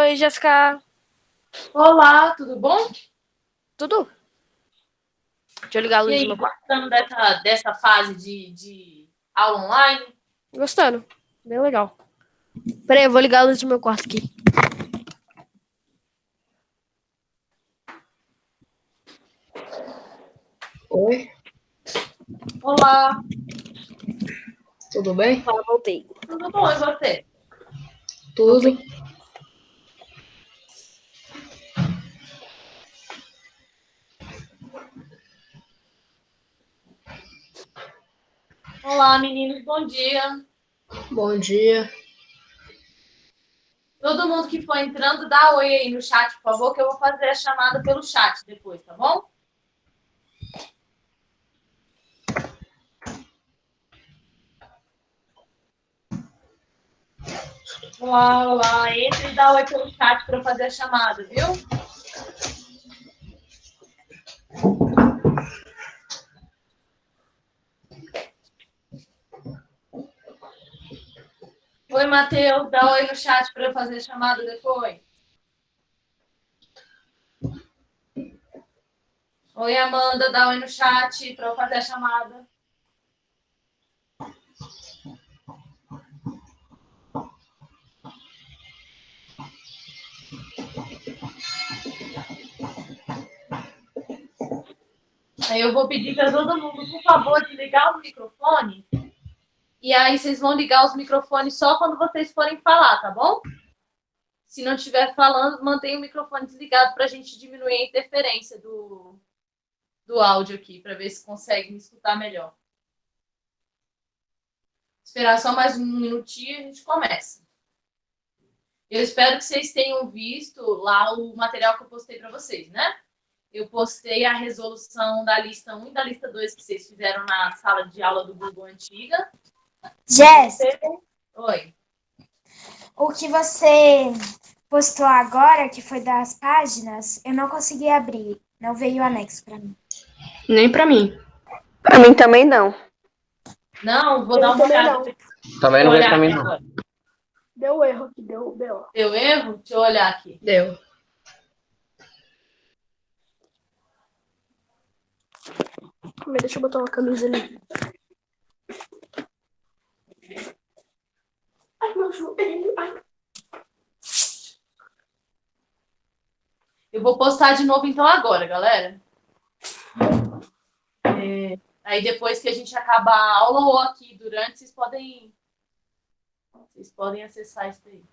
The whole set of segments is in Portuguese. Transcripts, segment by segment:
Oi, Jéssica. Olá, tudo bom? Tudo? Deixa eu ligar a E luz do aí, meu quarto. gostando dessa fase de aula online? Gostando. Bem legal. Peraí, eu vou ligar a luz do meu quarto aqui. Oi, Olá, tudo bem? Voltei. tudo bom, e você? Tudo. Olá, meninos, bom dia. Bom dia. Todo mundo que for entrando, dá oi aí no chat, por favor, que eu vou fazer a chamada pelo chat depois, tá bom? Olá, olá, entre e dá oi pelo chat para eu fazer a chamada, viu? Oi, Matheus, dá oi no chat para eu fazer a chamada depois. Oi, Amanda, dá oi no chat para eu fazer a chamada. Aí eu vou pedir para todo mundo, por favor, desligar o microfone. E aí vocês vão ligar os microfones só quando vocês forem falar, tá bom? Se não estiver falando, mantenha o microfone desligado para a gente diminuir a interferência do áudio aqui, para ver se consegue me escutar melhor. Esperar só mais um minutinho e a gente começa. Eu espero que vocês tenham visto lá o material que eu postei para vocês, né? Eu postei a resolução da lista 1 e da lista 2 que vocês fizeram na sala de aula do Google antiga. Jéssica, Oi. o que você postou agora, que foi das páginas, eu não consegui abrir. Não veio o anexo para mim. Nem pra mim. Pra mim também não. Não, vou dar uma olhada. Também não veio pra mim, não. Deu erro aqui, deu B.O. Deu erro? Deixa eu olhar aqui. Deu. Deixa eu botar uma camisa ali. Ai, meu joelho. Ai. Eu vou postar de novo então agora, galera. Aí depois que a gente acabar a aula ou aqui durante, vocês podem acessar isso aí.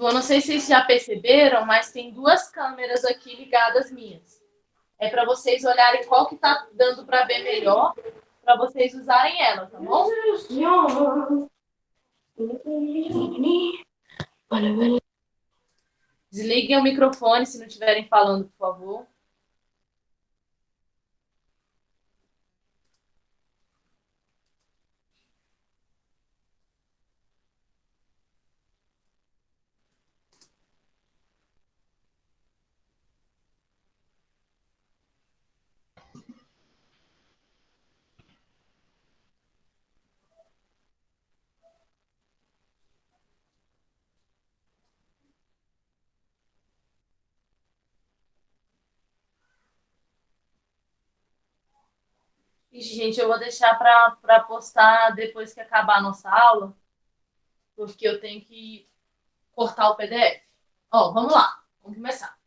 Eu não sei se vocês já perceberam, mas tem duas câmeras aqui ligadas minhas. É para vocês olharem qual que tá dando para ver melhor, para vocês usarem ela, tá bom? Desliguem o microfone se não estiverem falando, por favor. Ixi, gente, eu vou deixar para postar depois que acabar a nossa aula, porque eu tenho que cortar o PDF. Ó, vamos lá, vamos começar.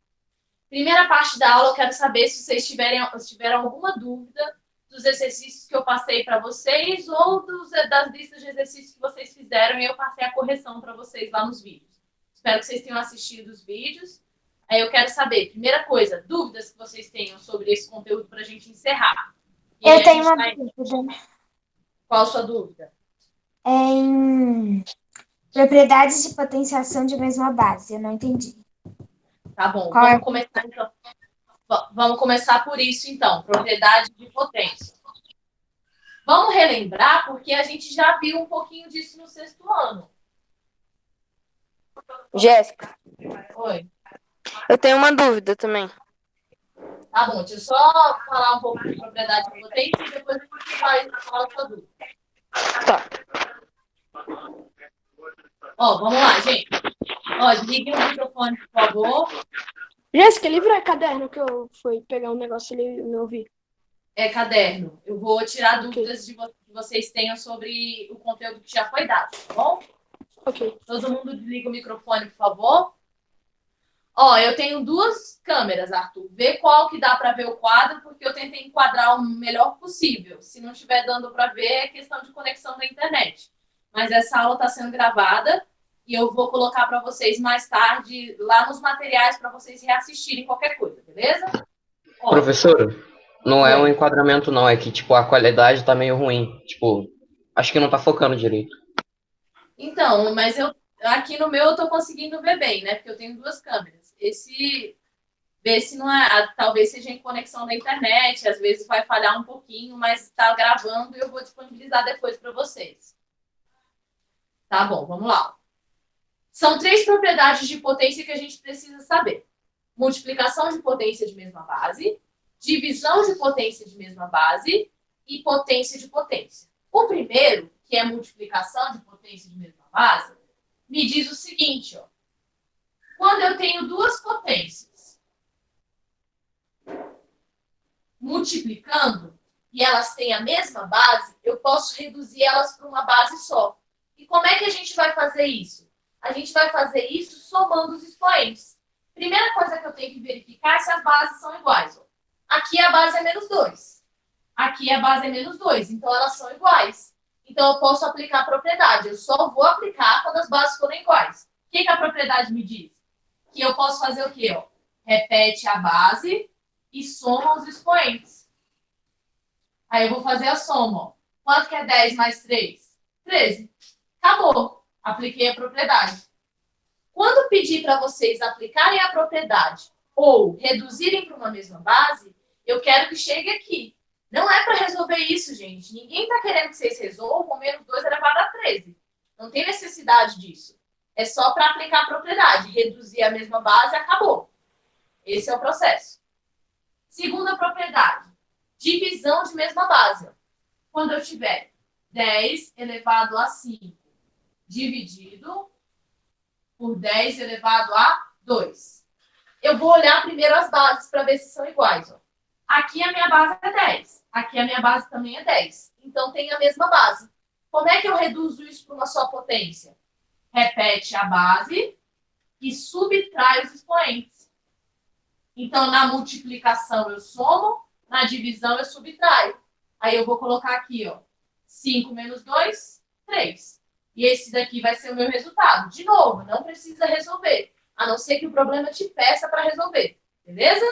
Primeira parte da aula, eu quero saber se vocês tiveram alguma dúvida dos exercícios que eu passei para vocês ou das listas de exercícios que vocês fizeram e eu passei a correção para vocês lá nos vídeos. Espero que vocês tenham assistido os vídeos. Aí eu quero saber, primeira coisa, dúvidas que vocês tenham sobre esse conteúdo para a gente encerrar. E Eu tenho uma dúvida. Qual a sua dúvida? Em propriedades de potenciação de mesma base, eu não entendi. Tá bom, Qual vamos começar então. Vamos começar por isso então, propriedade de potência. Vamos relembrar, porque a gente já viu um pouquinho disso no sexto ano. Jéssica, Oi. Eu tenho uma dúvida também. Tá bom, deixa eu só falar um pouco de propriedade de potência e depois a gente vai falar a sua dúvida. Tá. Ó, vamos lá, gente. Ó, desliguem o microfone, por favor. Jéssica, livra caderno que eu fui pegar um negócio ali e não ouvi. É caderno. Eu vou tirar dúvidas que vocês tenham sobre o conteúdo que já foi dado, tá bom? Ok. Todo mundo desliga o microfone, por favor. Ó, eu tenho duas câmeras, Arthur. Vê qual que dá para ver o quadro, porque eu tentei enquadrar o melhor possível. Se não estiver dando para ver, é questão de conexão da internet. Mas essa aula está sendo gravada e eu vou colocar para vocês mais tarde lá nos materiais para vocês reassistirem qualquer coisa, beleza? Ó, Professora, não é um Oi. enquadramento, não. É que, tipo, a qualidade tá meio ruim. Tipo, acho que não tá focando direito. Então, mas aqui no meu eu tô conseguindo ver bem, né? Porque eu tenho duas câmeras. Ver se não é, talvez seja em conexão da internet, às vezes vai falhar um pouquinho, mas está gravando e eu vou disponibilizar depois para vocês. Tá bom, vamos lá. São 3 propriedades de potência que a gente precisa saber: multiplicação de potência de mesma base, divisão de potência de mesma base e potência de potência. O primeiro, que é multiplicação de potência de mesma base, me diz o seguinte, ó. Quando eu tenho duas potências multiplicando e elas têm a mesma base, eu posso reduzir elas para uma base só. E como é que a gente vai fazer isso? A gente vai fazer isso somando os expoentes. Primeira coisa que eu tenho que verificar é se as bases são iguais. Ó. Aqui a base é menos 2. Aqui a base é menos 2. Então, elas são iguais. Então, eu posso aplicar a propriedade. Eu só vou aplicar quando as bases forem iguais. O que a propriedade me diz? Que eu posso fazer o quê? Ó? Repete a base e soma os expoentes. Aí eu vou fazer a soma. Ó. Quanto que é 10 mais 3? 13. Acabou. Apliquei a propriedade. Quando pedir para vocês aplicarem a propriedade ou reduzirem para uma mesma base, eu quero que chegue aqui. Não é para resolver isso, gente. Ninguém está querendo que vocês resolvam menos 2 elevado a 13. Não tem necessidade disso. É só para aplicar a propriedade. Reduzir a mesma base e acabou. Esse é o processo. Segunda propriedade. Divisão de mesma base. Quando eu tiver 10 elevado a 5 dividido por 10 elevado a 2. Eu vou olhar primeiro as bases para ver se são iguais. Ó. Aqui a minha base é 10. Aqui a minha base também é 10. Então, tem a mesma base. Como é que eu reduzo isso para uma só potência? Repete a base e subtrai os expoentes. Então, na multiplicação eu somo, na divisão eu subtraio. Aí eu vou colocar aqui, ó, 5 menos 2, 3. E esse daqui vai ser o meu resultado. De novo, não precisa resolver, a não ser que o problema te peça para resolver. Beleza?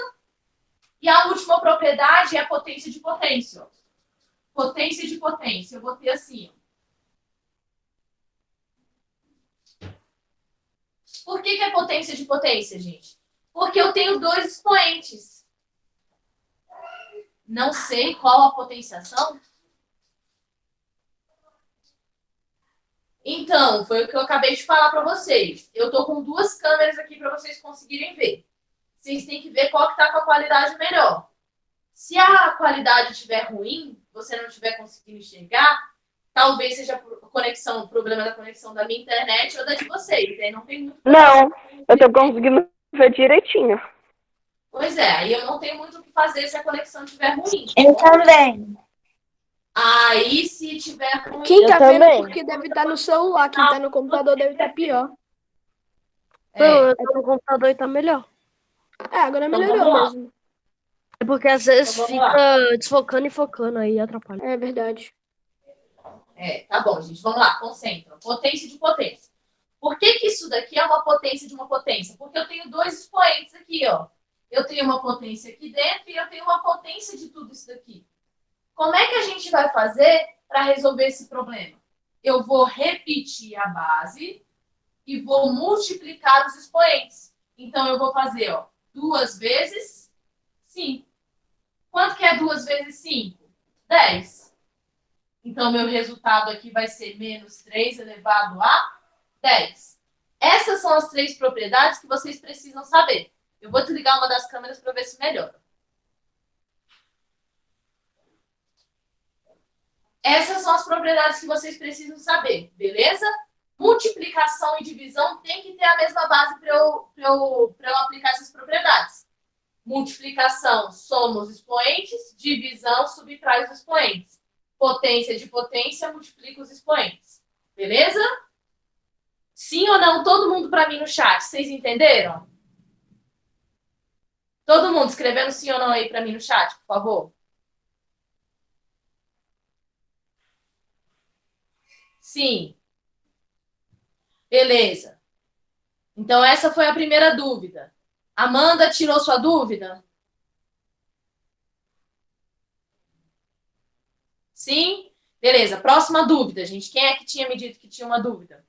E a última propriedade é a potência de potência. Ó. Potência de potência. Eu vou ter assim, ó. Por que é potência de potência, gente? Porque eu tenho 2 expoentes. Não sei qual a potenciação. Então, foi o que eu acabei de falar para vocês. Eu estou com 2 câmeras aqui para vocês conseguirem ver. Vocês têm que ver qual que está com a qualidade melhor. Se a qualidade estiver ruim, você não estiver conseguindo enxergar, talvez seja o problema da conexão da minha internet ou da de vocês. Aí não tem muito. Não, eu tô conseguindo ver direitinho. Pois é, aí eu não tenho muito o que fazer se a conexão estiver ruim. Eu também. Aí, se tiver ruim... Quem tá Eu vendo também. porque deve estar no celular, quem tá no computador deve estar pior. Não, eu tô no computador e tá melhor. Agora Então, melhorou vamos lá. mesmo. É porque às vezes Então, vamos fica desfocando e focando aí, atrapalha. É verdade. Tá bom, gente. Vamos lá, concentra. Potência de potência. Por que isso daqui é uma potência de uma potência? Porque eu tenho 2 expoentes aqui, ó. Eu tenho uma potência aqui dentro e eu tenho uma potência de tudo isso daqui. Como é que a gente vai fazer para resolver esse problema? Eu vou repetir a base e vou multiplicar os expoentes. Então, eu vou fazer, ó, 2 vezes 5. Quanto que é 2 vezes 5? 10. Então, meu resultado aqui vai ser menos 3 elevado a 10. Essas são as 3 propriedades que vocês precisam saber. Eu vou desligar uma das câmeras para ver se melhora. Essas são as propriedades que vocês precisam saber, beleza? Multiplicação e divisão tem que ter a mesma base para eu aplicar essas propriedades. Multiplicação, soma os expoentes. Divisão, subtrai os expoentes. Potência de potência, multiplica os expoentes. Beleza? Sim ou não? Todo mundo para mim no chat. Vocês entenderam? Todo mundo escrevendo sim ou não aí para mim no chat, por favor. Sim. Beleza. Então, essa foi a primeira dúvida. Amanda, tirou sua dúvida? Sim? Beleza. Próxima dúvida, gente. Quem é que tinha me dito que tinha uma dúvida?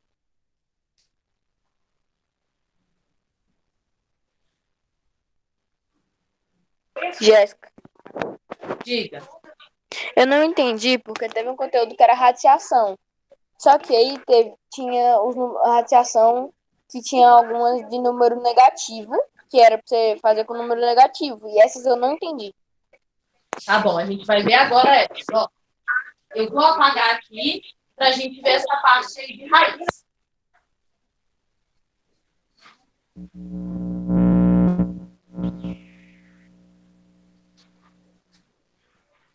Jéssica, Diga. eu não entendi porque teve um conteúdo que era radiação. Só que aí tinha a radiação que tinha algumas de número negativo, que era pra você fazer com número negativo. E essas eu não entendi. Tá bom, a gente vai ver agora essa. Ó, eu vou apagar aqui para a gente ver essa parte aí de raiz.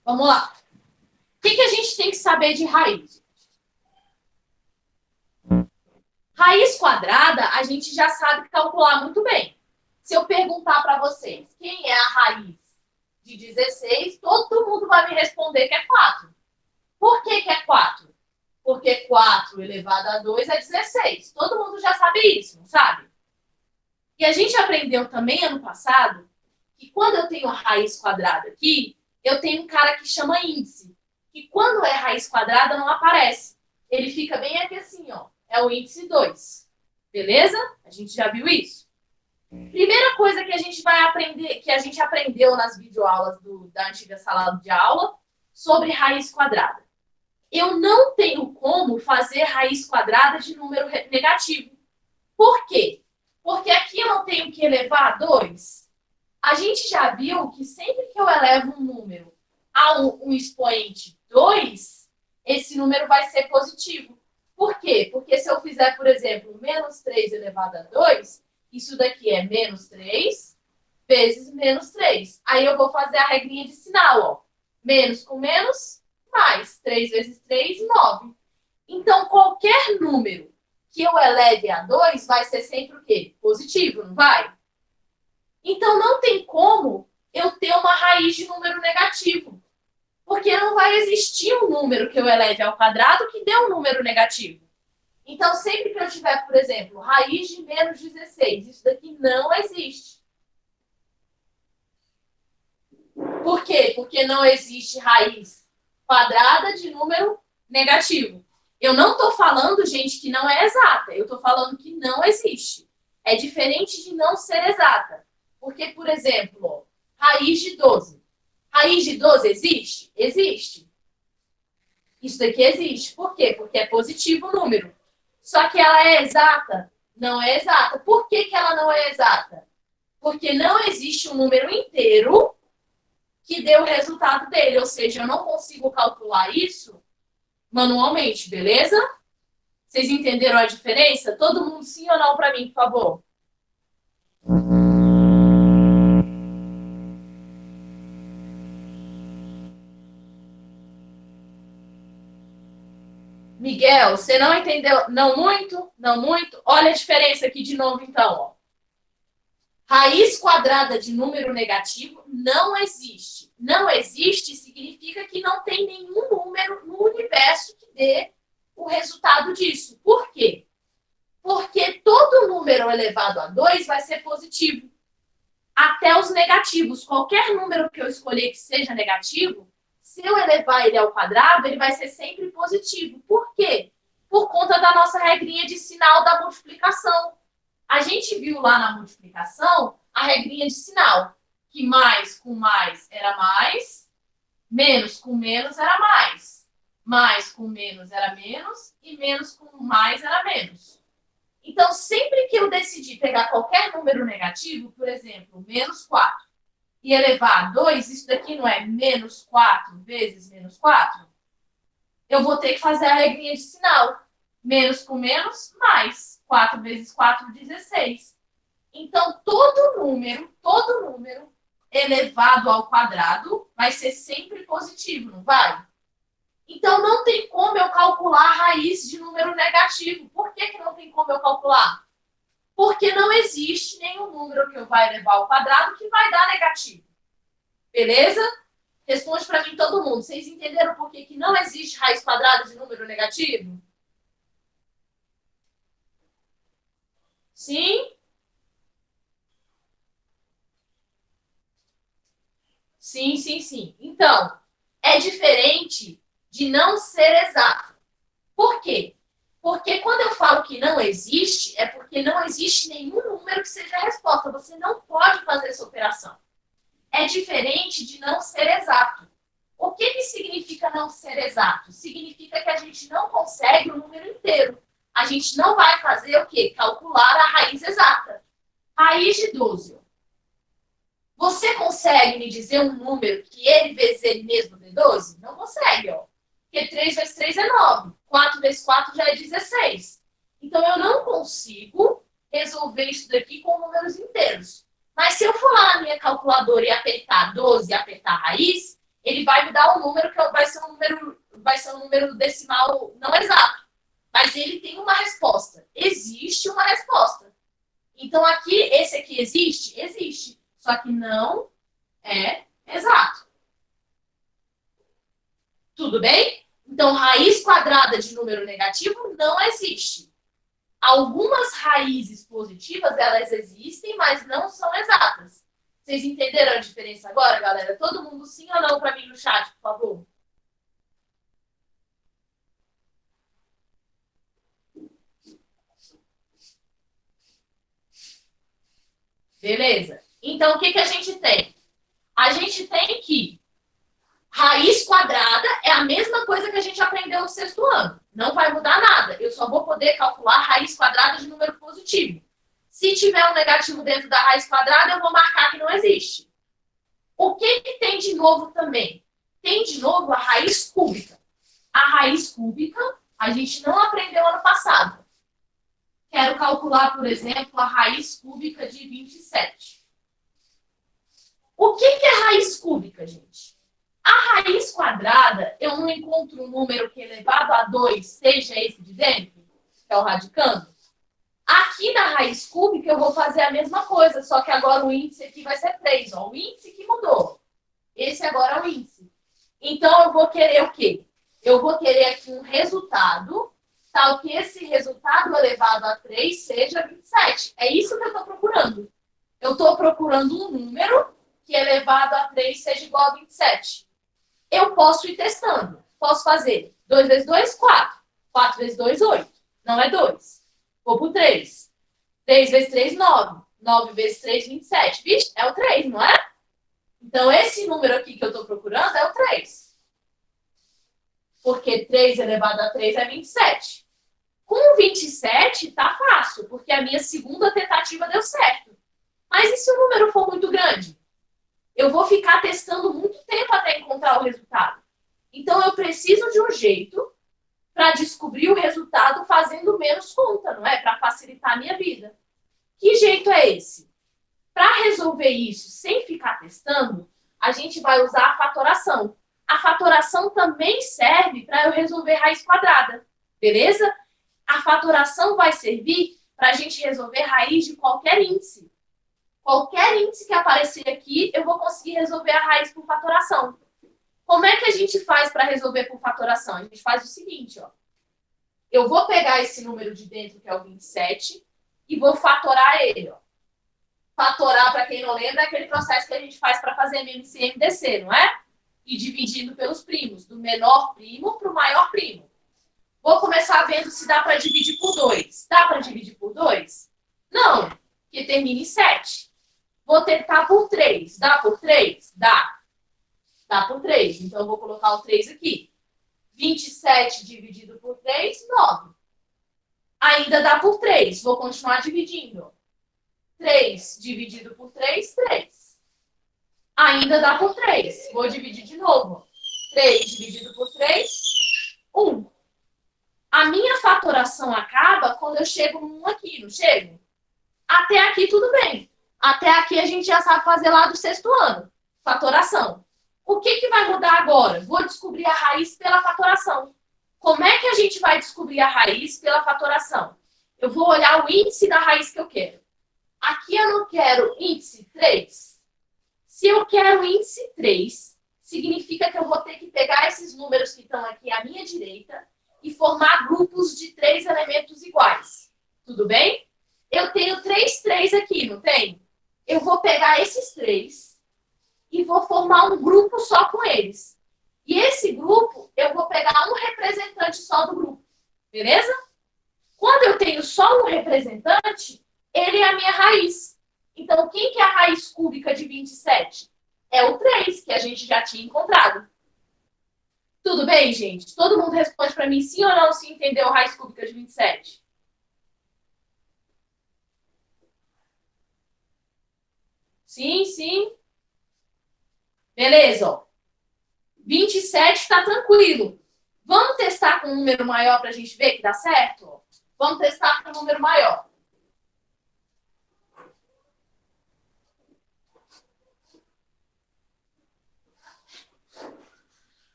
Vamos lá. O que a gente tem que saber de raiz? Raiz quadrada, a gente já sabe calcular muito bem. Se eu perguntar para vocês quem é a raiz de 16, todo mundo vai me responder que é 4. Por que é 4? Porque 4 elevado a 2 é 16. Todo mundo já sabe isso, não sabe? E a gente aprendeu também ano passado que quando eu tenho a raiz quadrada aqui, eu tenho um cara que chama índice. Que quando é raiz quadrada não aparece. Ele fica bem aqui assim, ó. É o índice 2. Beleza? A gente já viu isso. Primeira coisa que a gente vai aprender, que a gente aprendeu nas videoaulas da antiga sala de aula, sobre raiz quadrada. Eu não tenho como fazer raiz quadrada de número negativo. Por quê? Porque aqui eu não tenho que elevar a 2. A gente já viu que sempre que eu elevo um número a um expoente 2, esse número vai ser positivo. Por quê? Porque se eu fizer, por exemplo, menos 3 elevado a 2, isso daqui é menos 3 vezes menos 3. Aí eu vou fazer a regrinha de sinal, ó. Menos com menos, mais. 3 vezes 3, 9. Então, qualquer número que eu eleve a 2 vai ser sempre o quê? Positivo, não vai? Então, não tem como eu ter uma raiz de número negativo. Porque não vai existir um número que eu eleve ao quadrado que dê um número negativo. Então, sempre que eu tiver, por exemplo, raiz de menos 16, isso daqui não existe. Por quê? Porque não existe raiz quadrada de número negativo. Eu não estou falando, gente, que não é exata. Eu estou falando que não existe. É diferente de não ser exata. Porque, por exemplo, raiz de 12. Raiz de 12 existe? Existe. Isso daqui existe. Por quê? Porque é positivo o número. Só que ela é exata? Não é exata. Por que ela não é exata? Porque não existe um número inteiro que dê o resultado dele. Ou seja, eu não consigo calcular isso manualmente, beleza? Vocês entenderam a diferença? Todo mundo sim ou não para mim, por favor? Miguel, você não entendeu? Não muito? Não muito? Olha a diferença aqui de novo, então. Ó. Raiz quadrada de número negativo não existe. Não existe significa que não tem nenhum número no universo que dê o resultado disso. Por quê? Porque todo número elevado a 2 vai ser positivo. Até os negativos. Qualquer número que eu escolher que seja negativo, se eu elevar ele ao quadrado, ele vai ser sempre positivo. Por quê? Por conta da nossa regrinha de sinal da multiplicação. A gente viu lá na multiplicação a regrinha de sinal, que mais com mais era mais, menos com menos era mais com menos era menos e menos com mais era menos. Então, sempre que eu decidir pegar qualquer número negativo, por exemplo, menos 4, e elevar a 2, isso daqui não é menos 4 vezes menos 4? Eu vou ter que fazer a regrinha de sinal. Menos com menos, mais. 4 vezes 4, 16. Então, todo número elevado ao quadrado vai ser sempre positivo, não vai? Então, não tem como eu calcular a raiz de número negativo. Por que não tem como eu calcular? Porque não existe nenhum número que eu vá elevar ao quadrado que vai dar negativo. Beleza? Responde para mim todo mundo. Vocês entenderam por que não existe raiz quadrada de número negativo? Sim? Sim, sim, sim. Então, é diferente de não ser exato. Por quê? Porque quando eu falo que não existe, é porque não existe nenhum número que seja a resposta. Você não pode fazer essa operação. É diferente de não ser exato. O que significa não ser exato? Significa que a gente não consegue o número inteiro. A gente não vai fazer o quê? Calcular a raiz exata. Raiz de 12. Você consegue me dizer um número que ele vezes ele mesmo dê 12? Não consegue, ó. Porque 3 vezes 3 é 9. 4 vezes 4 já é 16. Então, eu não consigo resolver isso daqui com números inteiros. Mas se eu for lá na minha calculadora e apertar 12 e apertar a raiz, ele vai me dar um número que vai ser um número decimal não exato. Mas ele tem uma resposta. Existe uma resposta. Então, aqui, esse aqui existe? Existe. Só que não é exato. Tudo bem? Então, raiz quadrada de número negativo não existe. Algumas raízes positivas, elas existem, mas não são exatas. Vocês entenderam a diferença agora, galera? Todo mundo sim ou não para mim no chat, por favor? Beleza. Então, o que a gente tem? A gente tem que raiz quadrada é a mesma coisa que a gente aprendeu no sexto ano. Não vai mudar nada. Eu só vou poder calcular raiz quadrada de número positivo. Se tiver um negativo dentro da raiz quadrada, eu vou marcar que não existe. O que tem de novo também? Tem de novo a raiz cúbica. A raiz cúbica a gente não aprendeu ano passado. Quero calcular, por exemplo, a raiz cúbica de 27. O que é raiz cúbica, gente? A raiz quadrada, eu não encontro um número que elevado a 2 seja esse de dentro, que é o radicando. Aqui na raiz cúbica eu vou fazer a mesma coisa, só que agora o índice aqui vai ser 3. Ó, o índice que mudou. Esse agora é o índice. Então eu vou querer o quê? Eu vou querer aqui um resultado, tal que esse resultado elevado a 3 seja 27. É isso que eu estou procurando. Eu estou procurando um número que elevado a 3 seja igual a 27. Eu posso ir testando. Posso fazer 2 vezes 2, 4. 4 vezes 2, 8. Não é 2. Vou pro 3. 3 vezes 3, 9. 9 vezes 3, 27. Vixe, é o 3, não é? Então, esse número aqui que eu estou procurando é o 3. Porque 3 elevado a 3 é 27. Com 27, tá fácil, porque a minha segunda tentativa deu certo. Mas e se o número for muito grande? Eu vou ficar testando muito tempo até encontrar o resultado. Então, eu preciso de um jeito para descobrir o resultado fazendo menos conta, não é? Para facilitar a minha vida. Que jeito é esse? Para resolver isso sem ficar testando, a gente vai usar a fatoração. A fatoração também serve para eu resolver raiz quadrada, beleza? A fatoração vai servir para a gente resolver raiz de qualquer índice. Qualquer índice que aparecer aqui, eu vou conseguir resolver a raiz por fatoração. Como é que a gente faz para resolver por fatoração? A gente faz o seguinte, ó. Eu vou pegar esse número de dentro, que é o 27, e vou fatorar ele, ó. Fatorar, para quem não lembra, é aquele processo que a gente faz para fazer MMC e MDC, não é? E dividindo pelos primos, do menor primo para o maior primo. Vou começar vendo se dá para dividir por 2. Dá para dividir por 2? Não, porque termina em 7. Vou tentar por 3. Dá por 3? Dá. Dá por 3. Então, eu vou colocar o 3 aqui. 27 dividido por 3, 9. A Ainda dá por 3. Vou continuar dividindo. 3 dividido por 3, 3. Ainda dá por 3. Vou dividir de novo. 3 dividido por 3, 1. A minha fatoração acaba quando eu chego no 1 aqui, não chego? Até aqui tudo bem. Até aqui a gente já sabe fazer lá do 6º ano. Fatoração. O que vai mudar agora? Vou descobrir a raiz pela fatoração. Como é que a gente vai descobrir a raiz pela fatoração? Eu vou olhar o índice da raiz que eu quero. Aqui eu não quero índice 3. Se eu quero índice 3, significa que eu vou ter que pegar esses números que estão aqui à minha direita e formar grupos de 3 elementos iguais. Tudo bem? Eu tenho 3 aqui, não tem? Eu vou pegar esses 3 e vou formar um grupo só com eles. E esse grupo, eu vou pegar um representante só do grupo. Beleza? Quando eu tenho só um representante, ele é a minha raiz. Então, quem que é a raiz cúbica de 27? É o 3, que a gente já tinha encontrado. Tudo bem, gente? Todo mundo responde para mim sim ou não se entendeu a raiz cúbica de 27? Sim, sim. Beleza, ó. 27 está tranquilo. Vamos testar com um número maior para a gente ver que dá certo? Vamos testar com um número maior.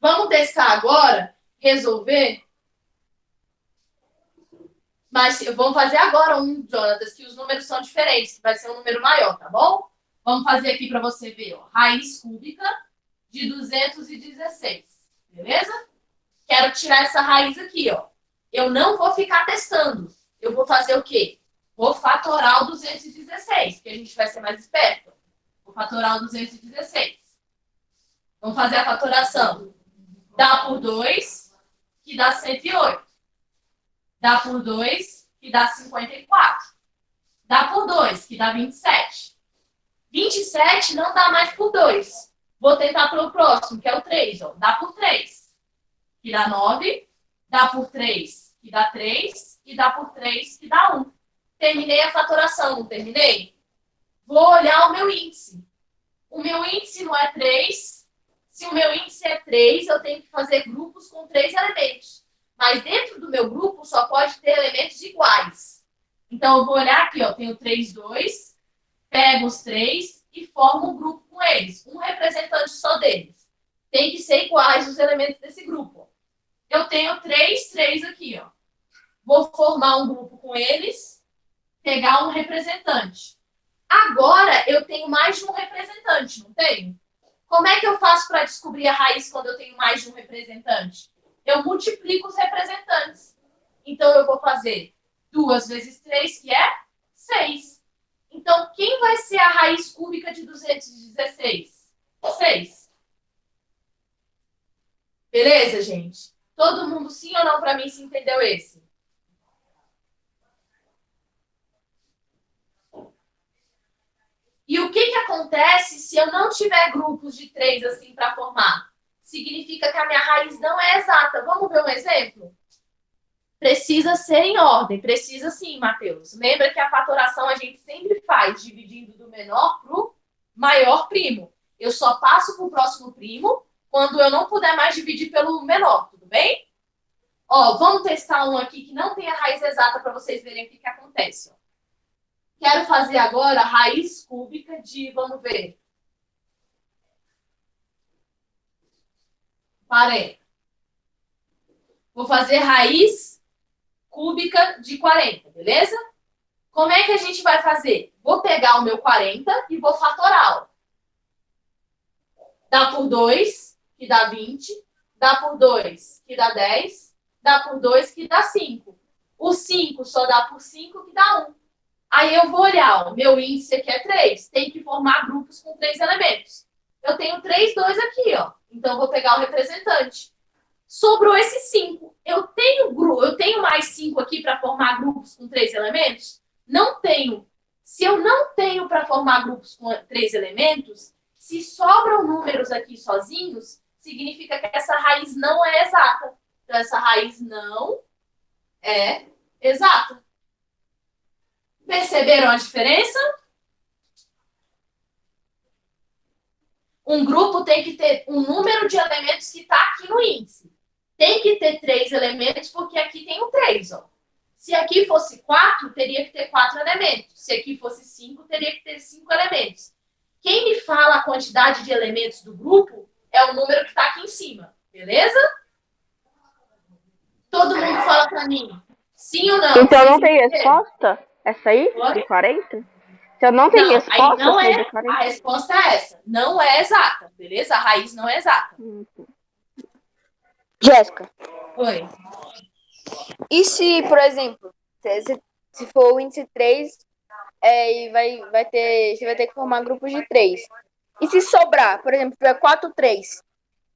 Vamos testar agora, resolver. Mas vamos fazer agora Jonatas, que os números são diferentes, que vai ser um número maior, tá bom? Vamos fazer aqui para você ver, ó, raiz cúbica de 216, beleza? Quero tirar essa raiz aqui, ó. Eu não vou ficar testando. Eu vou fazer o quê? Vou fatorar o 216, porque a gente vai ser mais esperto. Vou fatorar o 216. Vamos fazer a fatoração. Dá por 2, que dá 108. Dá por 2, que dá 54. Dá por 2, que dá 27. 27 não dá mais por 2. Vou tentar pelo próximo, que é o 3. Ó. Dá por 3, que dá 9. Dá por 3, que dá 3. E dá por 3, que dá 1. Terminei a fatoração, não terminei? Vou olhar o meu índice. O meu índice não é 3. Se o meu índice é 3, eu tenho que fazer grupos com 3 elementos. Mas dentro do meu grupo só pode ter elementos iguais. Então, eu vou olhar aqui, ó, tenho 3, 2, pego os 3 e formo um grupo com eles. Um representante só deles. Tem que ser iguais os elementos desse grupo. Eu tenho 3, 3 aqui, ó. Vou formar um grupo com eles, pegar um representante. Agora, eu tenho mais de um representante, não tenho? Como é que eu faço para descobrir a raiz quando eu tenho mais de um representante? Eu multiplico os representantes. Então, eu vou fazer 2 vezes 3, que é 6. Então, quem vai ser a raiz cúbica de 216? 6. Beleza, gente? Todo mundo sim ou não para mim se entendeu esse? E o que acontece se eu não tiver grupos de 3 assim para formar? Significa que a minha raiz não é exata. Vamos ver um exemplo? Precisa ser em ordem. Precisa sim, Matheus. Lembra que a fatoração a gente sempre faz dividindo do menor para o maior primo. Eu só passo para o próximo primo quando eu não puder mais dividir pelo menor, tudo bem? Ó, vamos testar um aqui que não tem a raiz exata para vocês verem o que acontece. Ó. Quero fazer agora a raiz cúbica de, vamos ver, 40. Vou fazer raiz cúbica de 40, beleza? Como é que a gente vai fazer? Vou pegar o meu 40 e vou fatorar. Ó. Dá por 2, que dá 20. Dá por 2, que dá 10. Dá por 2, que dá 5. O 5 só dá por 5, que dá 1. Aí eu vou olhar, o meu índice aqui é 3. Tem que formar grupos com 3 elementos. Eu tenho 3, 2 aqui, ó. Então, eu vou pegar o representante. Sobrou esse 5. Eu tenho mais 5 aqui para formar grupos com 3 elementos? Não tenho. Se eu não tenho para formar grupos com 3 elementos, se sobram números aqui sozinhos, significa que essa raiz não é exata. Então, essa raiz não é exata. Perceberam a diferença? Um grupo tem que ter um número de elementos que está aqui no índice. Tem que ter 3 elementos, porque aqui tem o 3, ó. Se aqui fosse 4, teria que ter 4 elementos. Se aqui fosse 5, teria que ter 5 elementos. Quem me fala a quantidade de elementos do grupo é o número que está aqui em cima. Beleza? Todo mundo fala para mim. Sim ou não? Então não Vocês tem entenderam? resposta? Essa aí? Oi? De 40? Se eu não tenho Não, aí resposta, não essa é. de 40. A resposta é essa. Não é exata, beleza? A raiz não é exata. Jéssica, Oi. e se, por exemplo, se for o índice 3, e você vai ter que formar grupos de 3. E se sobrar, por exemplo, tiver 4, 3,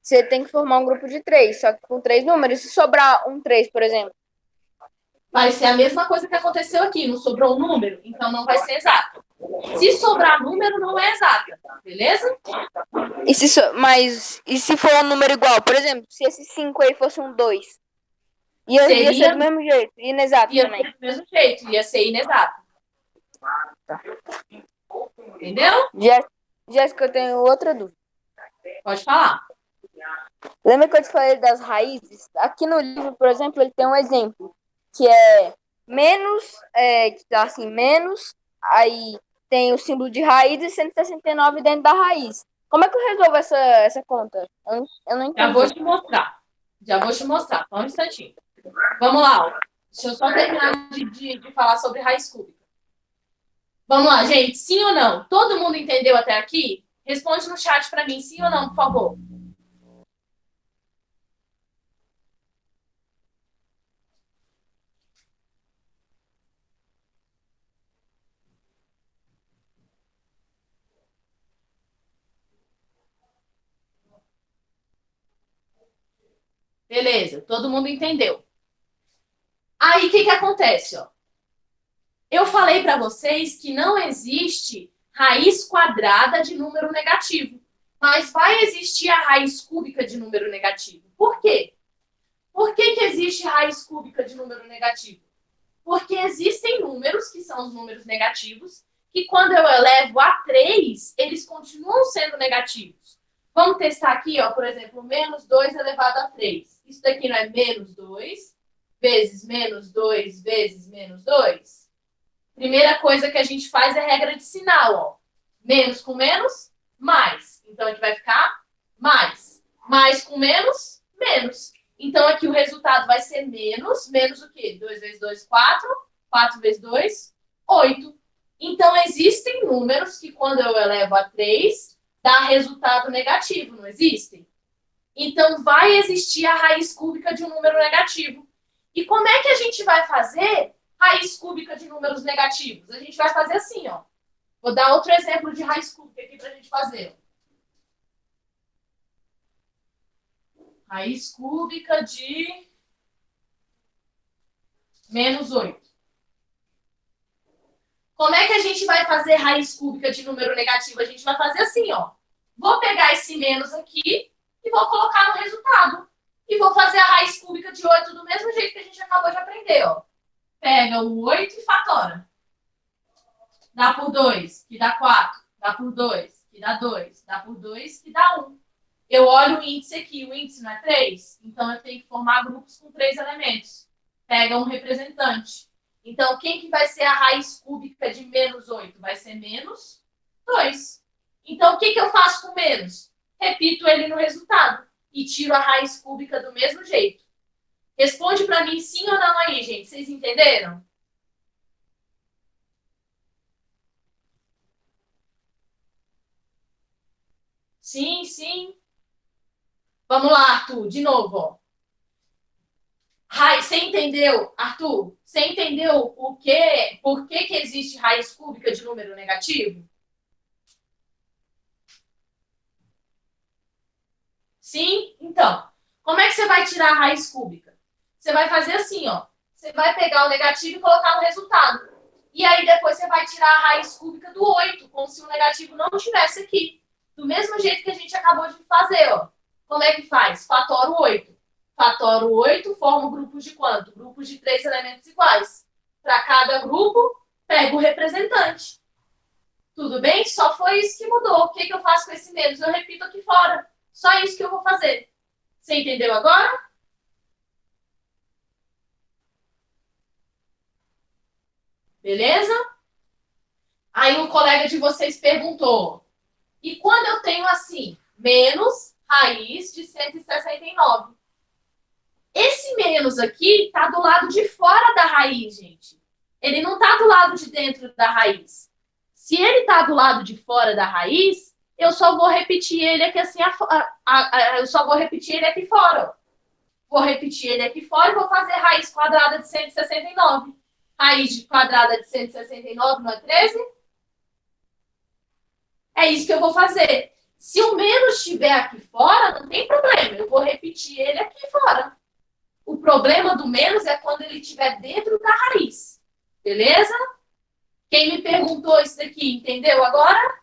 você tem que formar um grupo de 3, só que com 3 números. Se sobrar um 3, por exemplo. Vai ser a mesma coisa que aconteceu aqui. Não sobrou um número, então não vai ser exato. Se sobrar número, não é exata, beleza? Mas e se for um número igual? Por exemplo, se esse 5 aí fosse um 2, ia ser Seria- do mesmo jeito, inexato Ia também. ser do mesmo jeito, ia ser inexato. Entendeu? Jéssica, eu tenho outra dúvida. Pode falar. Lembra que eu te falei das raízes? Aqui no livro, por exemplo, ele tem um exemplo, que é menos, que tá assim, menos, aí tem o símbolo de raiz e 169 dentro da raiz. Como é que eu resolvo essa conta? Eu não Já entendi. vou te mostrar. Só um instantinho. Vamos lá. Ó. Deixa eu só terminar de falar sobre raiz cúbica. Vamos lá, gente. Sim ou não? Todo mundo entendeu até aqui? Responde no chat para mim, sim ou não, por favor. Beleza, todo mundo entendeu. Aí, o que acontece? Ó? Eu falei para vocês que não existe raiz quadrada de número negativo, mas vai existir a raiz cúbica de número negativo. Por quê? Por que existe raiz cúbica de número negativo? Porque existem números, que são os números negativos, que quando eu elevo a 3, eles continuam sendo negativos. Vamos testar aqui, ó, por exemplo, menos 2 elevado a 3. Isso daqui não é menos 2 vezes menos 2 vezes menos 2? Primeira coisa que a gente faz é regra de sinal, ó. Menos com menos, mais. Então, aqui vai ficar mais. Mais com menos, menos. Então, aqui o resultado vai ser menos. Menos o quê? 2 vezes 2, 4. 4 vezes 2, 8. Então, existem números que, quando eu elevo a 3, dá resultado negativo, não existem? Então, vai existir a raiz cúbica de um número negativo. E como é que a gente vai fazer raiz cúbica de números negativos? A gente vai fazer assim, ó. Vou dar outro exemplo de raiz cúbica aqui para a gente fazer. Raiz cúbica de menos 8. Como é que a gente vai fazer raiz cúbica de número negativo? A gente vai fazer assim, ó. Vou pegar esse menos aqui e vou colocar no resultado. E vou fazer a raiz cúbica de 8 do mesmo jeito que a gente acabou de aprender, ó. Pega o 8 e fatora. Dá por 2, que dá 4. Dá por 2, que dá 2. Dá por 2, que dá 1. Eu olho o índice aqui. O índice não é 3? Então, eu tenho que formar grupos com 3 elementos. Pega um representante. Então, quem que vai ser a raiz cúbica de menos 8? Vai ser menos 2. Então, o que eu faço com menos? Repito ele no resultado. E tiro a raiz cúbica do mesmo jeito. Responde para mim sim ou não aí, gente. Vocês entenderam? Sim, sim. Vamos lá, Arthur. De novo, ó. Você entendeu, Arthur? Você entendeu por que existe raiz cúbica de número negativo? Sim? Então, como é que você vai tirar a raiz cúbica? Você vai fazer assim, ó. Você vai pegar o negativo e colocar no resultado. E aí depois você vai tirar a raiz cúbica do 8, como se o negativo não estivesse aqui. Do mesmo jeito que a gente acabou de fazer, ó. Como é que faz? Fatora o 8. Fatora o 8, forma grupos de quanto? Grupos de 3 elementos iguais. Para cada grupo, pego o representante. Tudo bem? Só foi isso que mudou. O que eu faço com esse menos? Eu repito aqui fora. Só isso que eu vou fazer. Você entendeu agora? Beleza? Aí um colega de vocês perguntou: e quando eu tenho assim, menos raiz de 169? Esse menos aqui está do lado de fora da raiz, gente. Ele não está do lado de dentro da raiz. Se ele está do lado de fora da raiz, eu só vou repetir ele aqui assim, eu só vou repetir ele aqui fora. Vou repetir ele aqui fora e vou fazer raiz quadrada de 169. Raiz quadrada de 169 não é 13? É isso que eu vou fazer. Se o menos estiver aqui fora, não tem problema. Eu vou repetir ele aqui fora. O problema do menos é quando ele estiver dentro da raiz. Beleza? Quem me perguntou isso daqui, entendeu agora?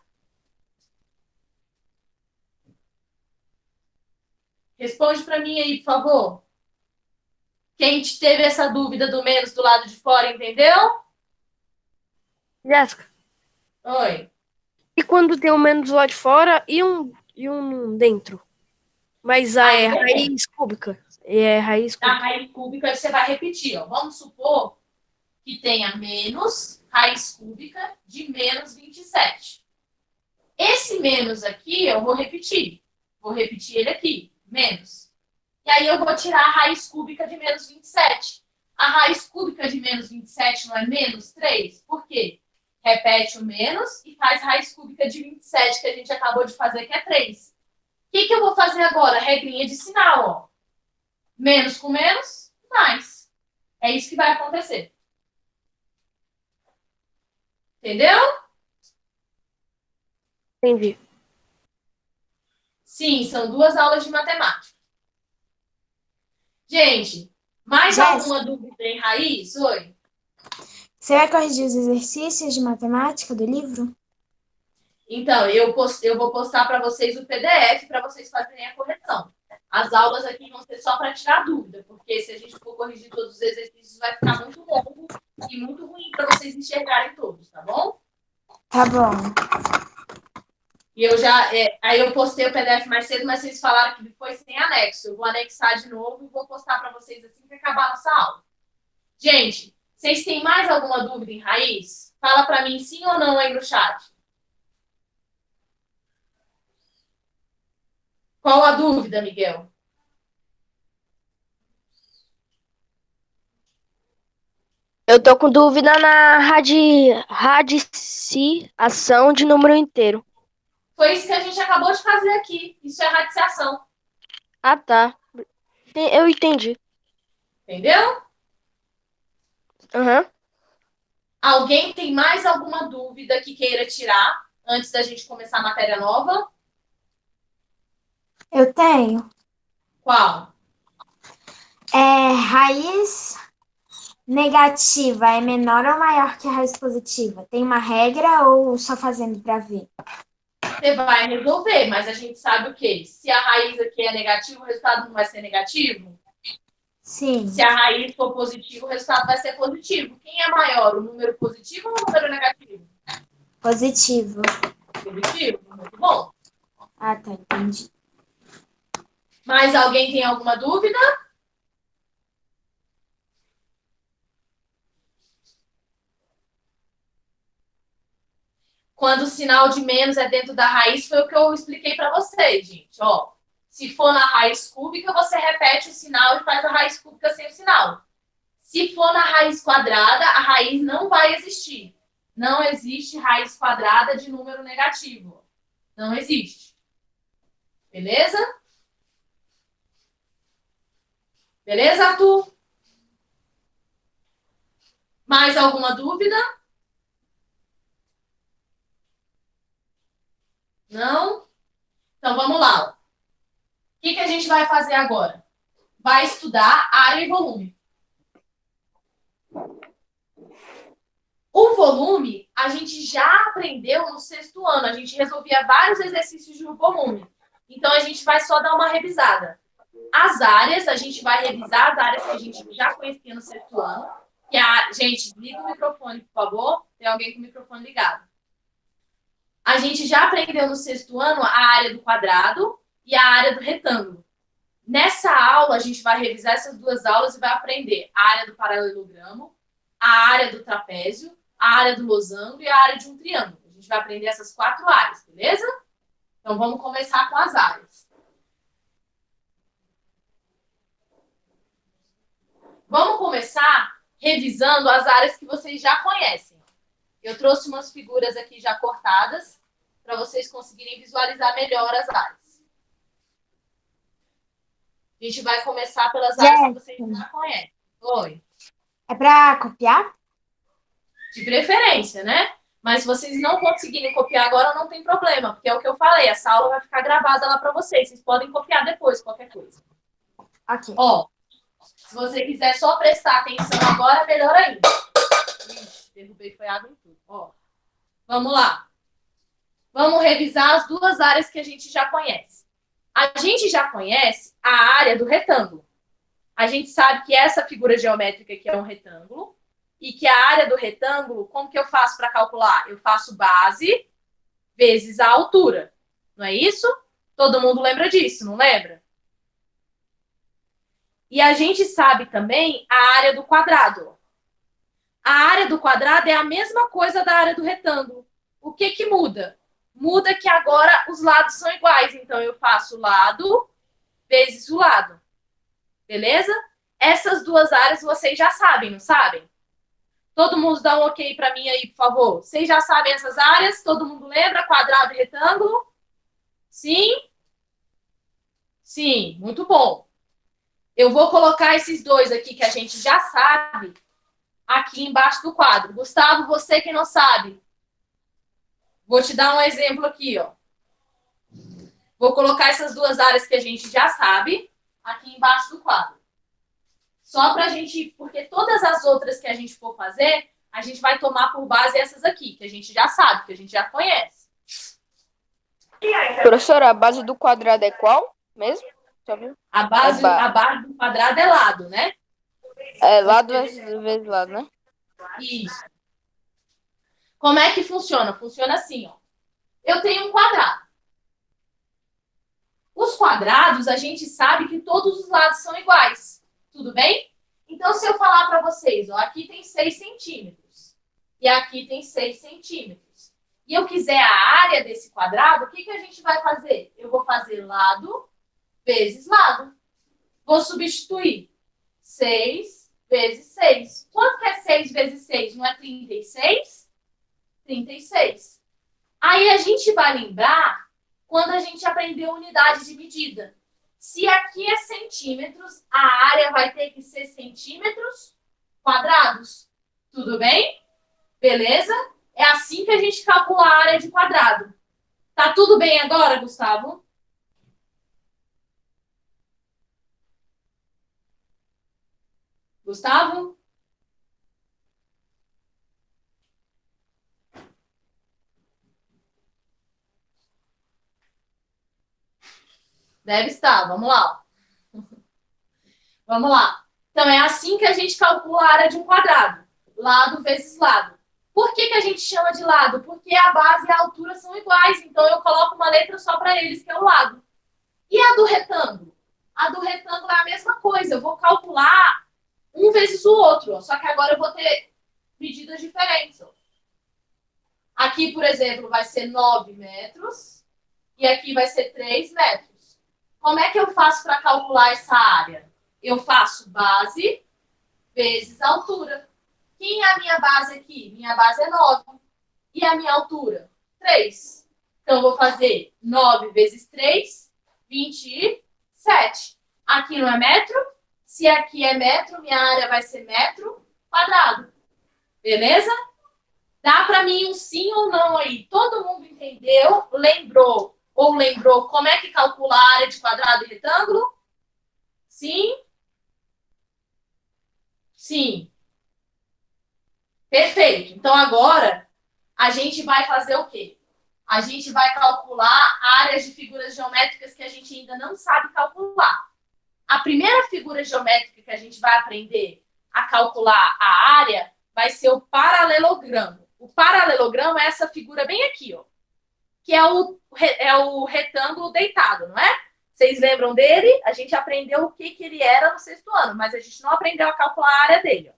Responde para mim aí, por favor. Quem teve essa dúvida do menos do lado de fora, entendeu? Jéssica, Oi. e quando tem um menos lá de fora e um dentro? Mas é raiz cúbica. É raiz Da cúbica. raiz cúbica, você vai repetir. Ó. Vamos supor que tenha menos raiz cúbica de menos 27. Esse menos aqui, eu vou repetir. Vou repetir ele aqui. Menos. E aí eu vou tirar a raiz cúbica de menos 27. A raiz cúbica de menos 27 não é menos 3? Por quê? Repete o menos e faz raiz cúbica de 27, que a gente acabou de fazer, que é 3. O que eu vou fazer agora? Regrinha de sinal, ó. Menos com menos, mais. É isso que vai acontecer. Entendeu? Entendi. Sim, são 2 aulas de matemática. Gente, mais Jéssica. alguma dúvida em raiz? Oi? Você vai corrigir os exercícios de matemática do livro? Então, eu vou postar para vocês o PDF para vocês fazerem a correção. As aulas aqui vão ser só para tirar dúvida, porque se a gente for corrigir todos os exercícios, vai ficar muito longo e muito ruim para vocês enxergarem todos, tá bom? Tá bom. E aí eu postei o PDF mais cedo, mas vocês falaram que foi sem anexo. Eu vou anexar de novo e vou postar para vocês assim que acabar a nossa aula. Gente, vocês têm mais alguma dúvida em raiz? Fala para mim sim ou não aí no chat. Qual a dúvida, Miguel? Eu tô com dúvida na radiciação de número inteiro. Foi isso que a gente acabou de fazer aqui. Isso é radiciação. Ah, tá. Eu entendi. Entendeu? Aham. Alguém tem mais alguma dúvida que queira tirar antes da gente começar a matéria nova? Eu tenho. Qual? Raiz negativa é menor ou maior que a raiz positiva? Tem uma regra ou só fazendo para ver? Você vai resolver, mas a gente sabe o quê? Se a raiz aqui é negativa, o resultado não vai ser negativo? Sim. Se a raiz for positiva, o resultado vai ser positivo. Quem é maior, o número positivo ou o número negativo? Positivo. Positivo? Muito bom. Ah, tá, entendi. Mais alguém tem alguma dúvida? Quando o sinal de menos é dentro da raiz, foi o que eu expliquei para vocês, gente. Ó, se for na raiz cúbica, você repete o sinal e faz a raiz cúbica sem o sinal. Se for na raiz quadrada, a raiz não vai existir. Não existe raiz quadrada de número negativo. Não existe. Beleza? Beleza, Arthur? Mais alguma dúvida? Não? Então vamos lá. O que a gente vai fazer agora? Vai estudar área e volume. O volume, a gente já aprendeu no 6º ano. A gente resolvia vários exercícios de volume. Então, a gente vai só dar uma revisada. As áreas, a gente vai revisar as áreas que a gente já conhecia no 6º ano. Gente, liga o microfone, por favor. Tem alguém com o microfone ligado. A gente já aprendeu no 6º ano a área do quadrado e a área do retângulo. Nessa aula, a gente vai revisar essas 2 aulas e vai aprender a área do paralelogramo, a área do trapézio, a área do losango e a área de um triângulo. A gente vai aprender essas 4 áreas, beleza? Então, vamos começar com as áreas. Vamos começar revisando as áreas que vocês já conhecem. Eu trouxe umas figuras aqui já cortadas para vocês conseguirem visualizar melhor as áreas. A gente vai começar pelas áreas que vocês já conhecem. Oi. É para copiar? De preferência, né? Mas se vocês não conseguirem copiar agora, não tem problema, porque é o que eu falei, essa aula vai ficar gravada lá para vocês. Vocês podem copiar depois, qualquer coisa. Ok. Ó, se você quiser só prestar atenção agora, melhor ainda. Ixi, derrubei, foi água em tudo. Ó, vamos lá. Vamos revisar as 2 áreas que a gente já conhece. A gente já conhece a área do retângulo. A gente sabe que essa figura geométrica aqui é um retângulo e que a área do retângulo, como que eu faço para calcular? Eu faço base vezes a altura. Não é isso? Todo mundo lembra disso, não lembra? E a gente sabe também a área do quadrado. A área do quadrado é a mesma coisa da área do retângulo. O que que muda? Muda que agora os lados são iguais. Então, eu faço lado vezes o lado. Beleza? Essas 2 áreas vocês já sabem, não sabem? Todo mundo dá um ok para mim aí, por favor. Vocês já sabem essas áreas? Todo mundo lembra? Quadrado e retângulo? Sim? Sim, muito bom. Eu vou colocar esses 2 aqui que a gente já sabe aqui embaixo do quadro. Gustavo, você que não sabe. Vou te dar um exemplo aqui, ó. Vou colocar essas 2 áreas que a gente já sabe aqui embaixo do quadro. Só pra gente, porque todas as outras que a gente for fazer, a gente vai tomar por base essas aqui, que a gente já sabe, que a gente já conhece. Professora, a base do quadrado é qual mesmo? Já viu? A base do quadrado é lado, né? É lado vezes lado, né? Isso. Como é que funciona? Funciona assim, ó. Eu tenho um quadrado. Os quadrados, a gente sabe que todos os lados são iguais. Tudo bem? Então, se eu falar para vocês, ó, aqui tem 6 centímetros. E aqui tem 6 centímetros. E eu quiser a área desse quadrado, o que a gente vai fazer? Eu vou fazer lado vezes lado. Vou substituir 6 vezes 6. Quanto que é 6 vezes 6? Não é 36? 36. Aí a gente vai lembrar quando a gente aprendeu unidade de medida. Se aqui é centímetros, a área vai ter que ser centímetros quadrados. Tudo bem? Beleza? É assim que a gente calcula a área de quadrado. Tá tudo bem agora, Gustavo? Gustavo? Deve estar, vamos lá. Vamos lá. Então, é assim que a gente calcula a área de um quadrado. Lado vezes lado. Por que a gente chama de lado? Porque a base e a altura são iguais. Então, eu coloco uma letra só para eles, que é o lado. E a do retângulo? A do retângulo é a mesma coisa. Eu vou calcular um vezes o outro. Ó. Só que agora eu vou ter medidas diferentes. Ó. Aqui, por exemplo, vai ser 9 metros. E aqui vai ser 3 metros. Como é que eu faço para calcular essa área? Eu faço base vezes altura. Quem é a minha base aqui? Minha base é 9. E a minha altura? 3. Então, eu vou fazer 9 vezes 3, 27. Aqui não é metro? Se aqui é metro, minha área vai ser metro quadrado. Beleza? Dá para mim um sim ou não aí? Todo mundo entendeu? Lembrou? Ou lembrou como é que calcula a área de quadrado e retângulo? Sim? Sim. Perfeito. Então, agora, a gente vai fazer o quê? A gente vai calcular áreas de figuras geométricas que a gente ainda não sabe calcular. A primeira figura geométrica que a gente vai aprender a calcular a área vai ser o paralelogramo. O paralelogramo é essa figura bem aqui, ó, que é o retângulo deitado, não é? Vocês lembram dele? A gente aprendeu o que ele era no 6º ano, mas a gente não aprendeu a calcular a área dele. Ó.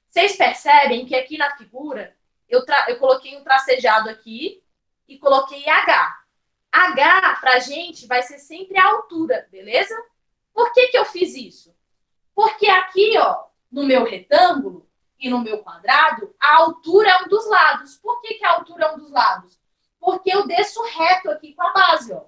Vocês percebem que aqui na figura eu coloquei um tracejado aqui e coloquei H. H, pra gente, vai ser sempre a altura, beleza? Por que eu fiz isso? Porque aqui, ó, no meu retângulo e no meu quadrado, a altura é um dos lados. Por que a altura é um dos lados? Porque eu desço reto aqui com a base, ó.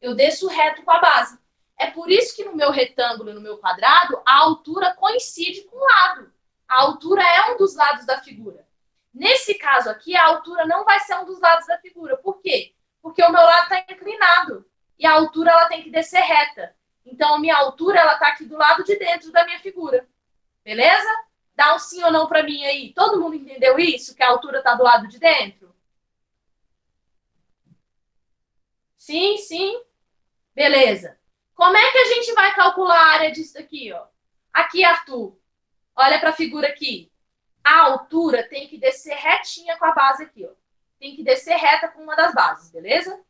Eu desço reto com a base. É por isso que no meu retângulo e no meu quadrado, a altura coincide com o lado. A altura é um dos lados da figura. Nesse caso aqui, a altura não vai ser um dos lados da figura. Por quê? Porque o meu lado está inclinado. E a altura ela tem que descer reta. Então, a minha altura ela está aqui do lado de dentro da minha figura. Beleza? Dá um sim ou não para mim aí. Todo mundo entendeu isso? Que a altura está do lado de dentro? Sim, sim. Beleza. Como é que a gente vai calcular a área disso aqui, ó? Aqui, Arthur. Olha para a figura aqui. A altura tem que descer retinha com a base aqui, ó. Tem que descer reta com uma das bases, beleza?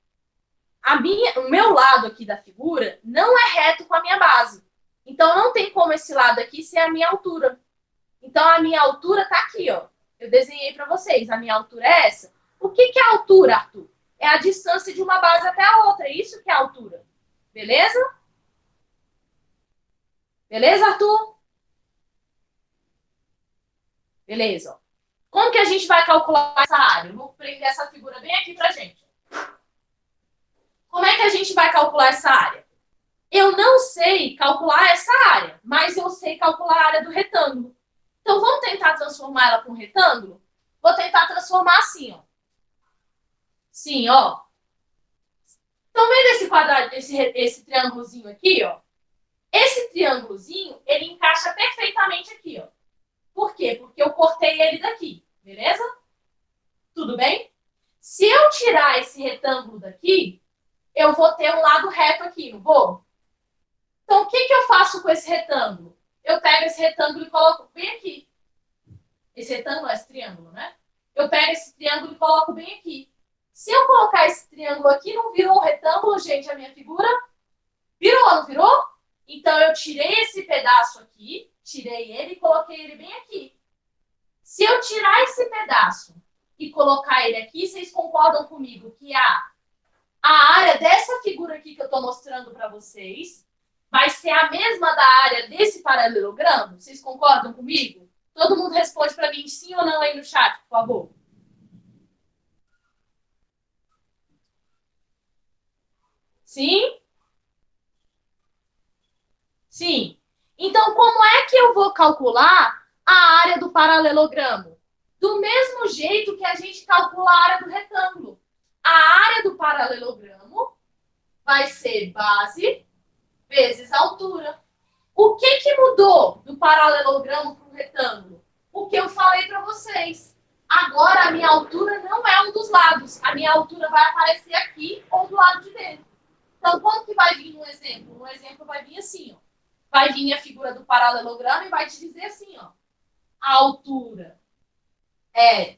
O meu lado aqui da figura não é reto com a minha base. Então, não tem como esse lado aqui ser a minha altura. Então, a minha altura tá aqui, ó. Eu desenhei para vocês. A minha altura é essa. O que é a altura, Arthur? É a distância de uma base até a outra. É isso que é a altura. Beleza? Beleza, Arthur? Beleza. Ó. Como que a gente vai calcular essa área? Eu vou prender essa figura bem aqui pra gente. Como é que a gente vai calcular essa área? Eu não sei calcular essa área, mas eu sei calcular a área do retângulo. Então, vamos tentar transformar ela para um retângulo? Vou tentar transformar assim, ó. Sim, ó. Estão vendo esse quadrado, esse triângulozinho aqui, ó? Esse triângulozinho, ele encaixa perfeitamente aqui, ó. Por quê? Porque eu cortei ele daqui, beleza? Tudo bem? Se eu tirar esse retângulo daqui, eu vou ter um lado reto aqui, não vou? Então, o que eu faço com esse retângulo? Eu pego esse retângulo e coloco bem aqui. Esse retângulo é esse triângulo, né? Eu pego esse triângulo e coloco bem aqui. Se eu colocar esse triângulo aqui, não virou um retângulo, gente, a minha figura? Virou ou não virou? Então, eu tirei esse pedaço aqui, tirei ele e coloquei ele bem aqui. Se eu tirar esse pedaço e colocar ele aqui, vocês concordam comigo que a área dessa figura aqui que eu estou mostrando para vocês vai ser a mesma da área desse paralelogramo? Vocês concordam comigo? Todo mundo responde para mim sim ou não aí no chat, por favor. Sim? Sim. Então, como é que eu vou calcular a área do paralelogramo? Do mesmo jeito que a gente calcula a área do retângulo. A área do paralelogramo vai ser base vezes altura. O que mudou do paralelogramo para o retângulo? O que eu falei para vocês. Agora, a minha altura não é um dos lados. A minha altura vai aparecer aqui ou do lado de dentro. Então, como que vai vir um exemplo? Um exemplo vai vir assim, ó. Vai vir a figura do paralelogramo e vai te dizer assim, ó. A altura é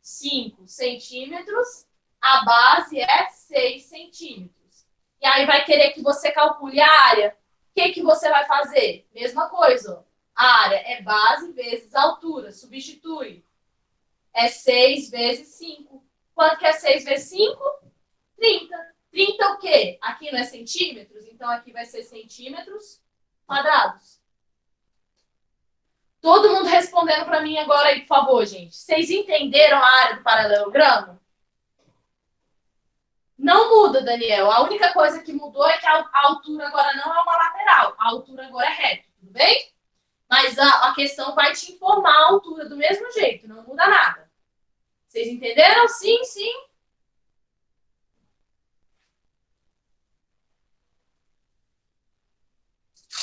5 centímetros, a base é 6 centímetros. E aí vai querer que você calcule a área. O que você vai fazer? Mesma coisa, ó. A área é base vezes altura. Substitui. É 6 vezes 5. Quanto que é 6 vezes 5? 30. 30 o quê? Aqui não é centímetros, então aqui vai ser centímetros quadrados. Todo mundo respondendo para mim agora aí, por favor, gente. Vocês entenderam a área do paralelogramo? Não muda, Daniel. A única coisa que mudou é que a altura agora não é uma lateral. A altura agora é reta, tudo bem? Mas a questão vai te informar a altura do mesmo jeito, não muda nada. Vocês entenderam? Sim, sim.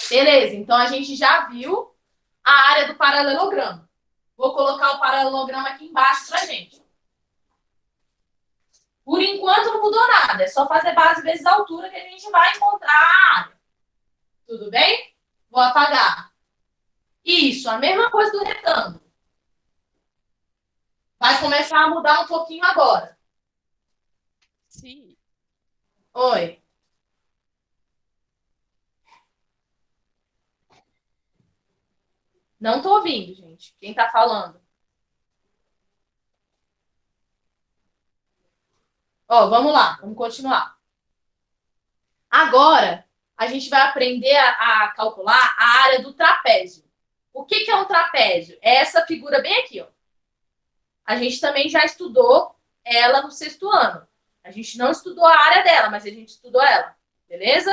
Beleza, então a gente já viu a área do paralelogramo. Vou colocar o paralelogramo aqui embaixo pra gente. Por enquanto não mudou nada, é só fazer base vezes altura que a gente vai encontrar a área. Tudo bem? Vou apagar. Isso, a mesma coisa do retângulo. Vai começar a mudar um pouquinho agora. Sim. Oi. Não tô ouvindo, gente. Quem tá falando? Ó, vamos lá, vamos continuar. Agora, a gente vai aprender a calcular a área do trapézio. O que é um trapézio? É essa figura bem aqui, ó. A gente também já estudou ela no sexto ano. A gente não estudou a área dela, mas a gente estudou ela. Beleza?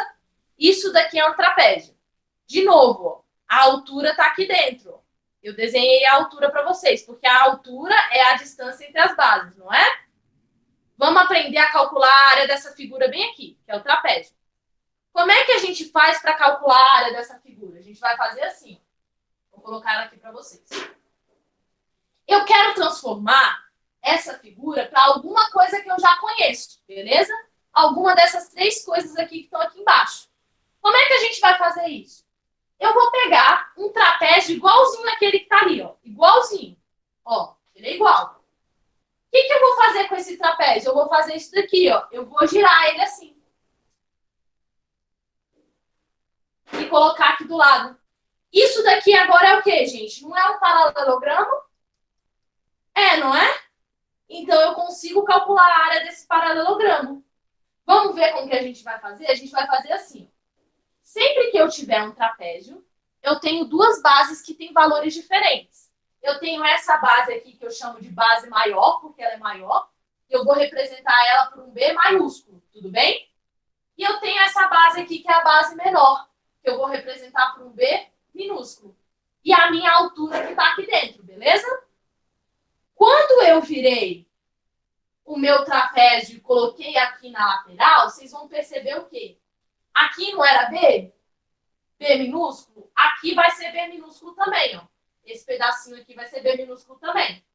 Isso daqui é um trapézio. De novo, ó, a altura está aqui dentro. Eu desenhei a altura para vocês, porque a altura é a distância entre as bases, não é? Vamos aprender a calcular a área dessa figura bem aqui, que é o trapézio. Como é que a gente faz para calcular a área dessa figura? A gente vai fazer assim. Vou colocar ela aqui para vocês. Eu quero transformar essa figura para alguma coisa que eu já conheço, beleza? Alguma dessas três coisas aqui que estão aqui embaixo. Como é que a gente vai fazer isso? Eu vou pegar um trapézio igualzinho àquele que está ali, ó. Igualzinho. Ó, ele é igual. O que eu vou fazer com esse trapézio? Eu vou fazer isso daqui, ó. Eu vou girar ele assim. E colocar aqui do lado. Isso daqui agora é o quê, gente? Não é um paralelogramo? É, não é? Então, eu consigo calcular a área desse paralelogramo. Vamos ver como que a gente vai fazer? A gente vai fazer assim. Sempre que eu tiver um trapézio, eu tenho duas bases que têm valores diferentes. Eu tenho essa base aqui que eu chamo de base maior, porque ela é maior. Eu vou representar ela por um B maiúsculo, tudo bem? E eu tenho essa base aqui que é a base menor, que eu vou representar por um B minúsculo. E a minha altura que está aqui dentro, beleza? Quando eu virei o meu trapézio e coloquei aqui na lateral, vocês vão perceber o quê? Aqui não era B? B minúsculo? Aqui vai ser B minúsculo também, ó. Esse pedacinho aqui vai ser B minúsculo também.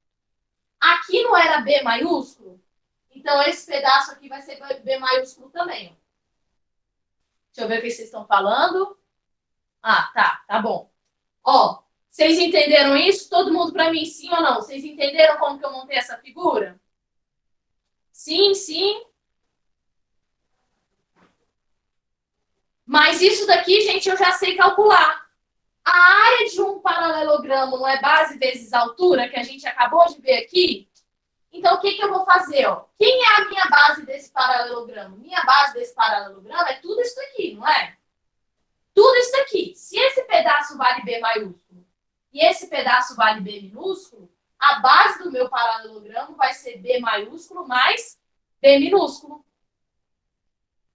Aqui não era B maiúsculo? Então, esse pedaço aqui vai ser B maiúsculo também, ó. Deixa eu ver o que vocês estão falando. Ah, tá bom. Ó, vocês entenderam isso? Todo mundo para mim, sim ou não? Vocês entenderam como que eu montei essa figura? Sim, sim. Mas isso daqui, gente, eu já sei calcular. A área de um paralelogramo não é base vezes altura, que a gente acabou de ver aqui? Então, o que eu vou fazer? Ó? Quem é a minha base desse paralelogramo? Minha base desse paralelogramo é tudo isso aqui, não é? Tudo isso aqui. Se esse pedaço vale B maiúsculo e esse pedaço vale B minúsculo, a base do meu paralelogramo vai ser B maiúsculo mais B minúsculo.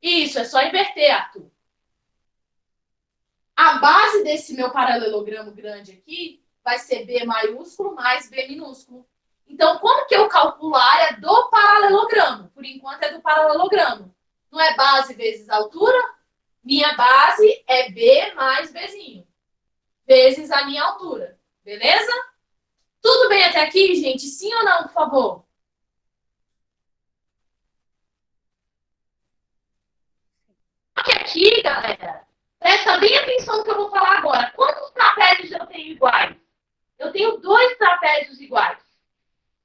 Isso, é só inverter, Arthur. A base desse meu paralelogramo grande aqui vai ser B maiúsculo mais B minúsculo. Então, como que eu calculo a área do paralelogramo? Por enquanto é do paralelogramo. Não é base vezes altura? Minha base é B mais Bzinho. Vezes a minha altura. Beleza? Tudo bem até aqui, gente? Sim ou não, por favor? Aqui, galera, presta bem atenção no que eu vou falar agora. Quantos trapézios eu tenho iguais? Eu tenho 2 trapézios iguais.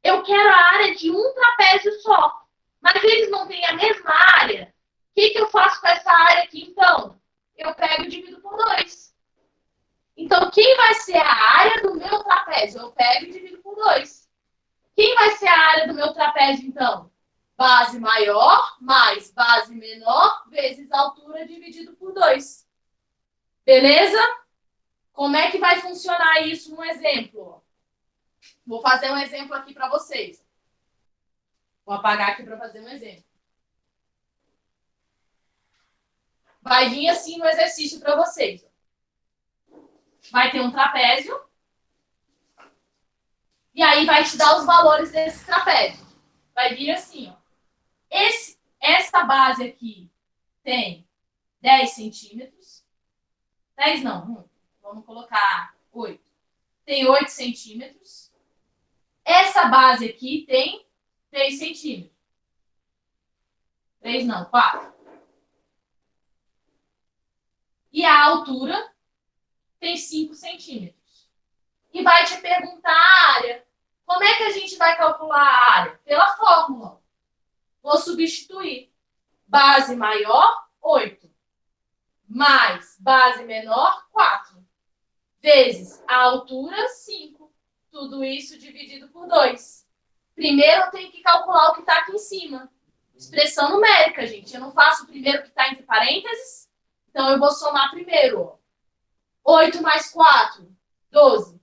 Eu quero a área de um trapézio só. Mas eles não têm a mesma área. O que eu faço com essa área aqui, então? Eu pego e divido por 2. Então, quem vai ser a área do meu trapézio? Eu pego e divido por 2. Quem vai ser a área do meu trapézio, então? Base maior mais base menor vezes altura dividido por 2. Beleza? Como é que vai funcionar isso no exemplo? Vou fazer um exemplo aqui para vocês. Vou apagar aqui para fazer um exemplo. Vai vir assim no exercício para vocês. Vai ter um trapézio. E aí vai te dar os valores desse trapézio. Vai vir assim, ó. Essa base aqui tem 10 centímetros. 10 não, vamos colocar 8. Tem 8 centímetros. Essa base aqui tem 3 centímetros. 3 não, 4. E a altura tem 5 centímetros. e vai te perguntar a área. Como é que a gente vai calcular a área? Pela fórmula. Vou substituir. Base maior, 8. Mais base menor, 4. Vezes a altura, 5. Tudo isso dividido por 2. Primeiro eu tenho que calcular o que está aqui em cima. Expressão numérica, gente. Eu não faço primeiro o que está entre parênteses. Então eu vou somar primeiro. 8 mais 4, 12.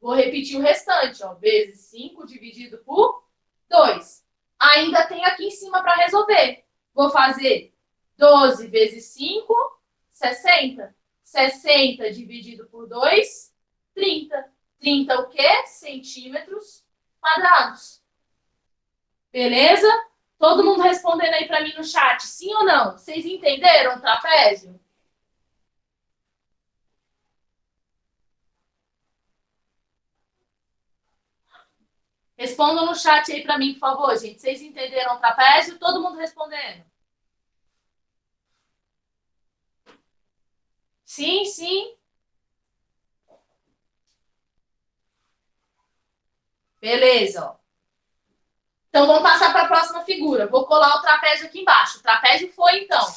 Vou repetir o restante. Vezes 5 dividido por 2. Ainda tem aqui em cima para resolver. Vou fazer 12 vezes 5, 60. 60 dividido por 2, 30. 30 o quê? Centímetros quadrados. Beleza? Todo mundo respondendo aí para mim no chat, sim ou não? Vocês entenderam o trapézio? Respondam no chat aí para mim, por favor, gente. Vocês entenderam o trapézio? Todo mundo respondendo. Sim, sim. Beleza, ó. Então, vamos passar para a próxima figura. Vou colar o trapézio aqui embaixo. O trapézio foi, então. A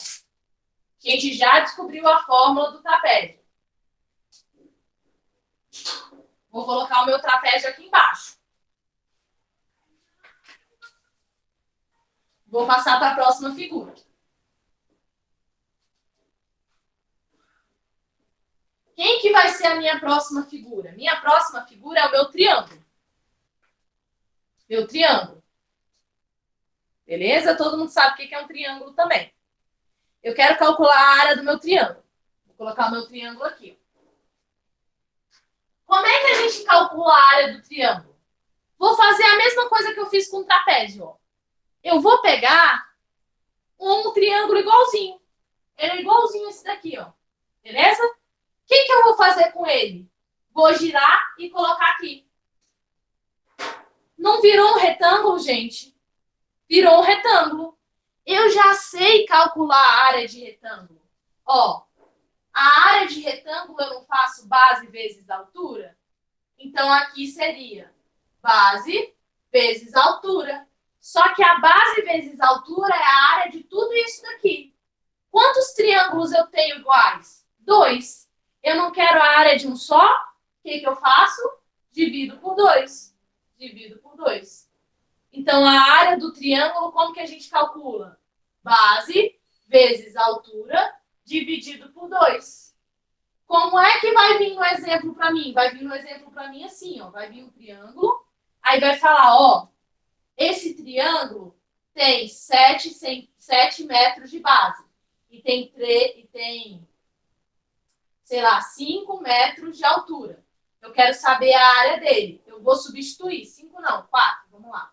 gente já descobriu a fórmula do trapézio. Vou colocar o meu trapézio aqui embaixo. Vou passar para a próxima figura. Quem que vai ser a minha próxima figura? Minha próxima figura é o meu triângulo. Meu triângulo. Beleza? Todo mundo sabe o que é um triângulo também. Eu quero calcular a área do meu triângulo. Vou colocar o meu triângulo aqui. Como é que a gente calcula a área do triângulo? Vou fazer a mesma coisa que eu fiz com o trapézio. Ó. Eu vou pegar um triângulo igualzinho. Ele é igualzinho esse daqui, ó. Beleza? O que eu vou fazer com ele? Vou girar e colocar aqui. Não virou um retângulo, gente? Virou um retângulo. Eu já sei calcular a área de retângulo. Ó, a área de retângulo eu não faço base vezes altura? Então, aqui seria base vezes altura. Só que a base vezes altura é a área de tudo isso daqui. Quantos triângulos eu tenho iguais? 2. Eu não quero a área de um só. O que eu faço? Divido por 2. Divido por 2. Então, a área do triângulo, como que a gente calcula? Base vezes altura dividido por 2. Como é que vai vir no exemplo para mim? Vai vir no exemplo para mim assim, ó. Vai vir um triângulo, aí vai falar, ó, esse triângulo tem 7 metros de base. E tem, sei lá, 5 metros de altura. Eu quero saber a área dele. Eu vou substituir. 5 não, 4. Vamos lá.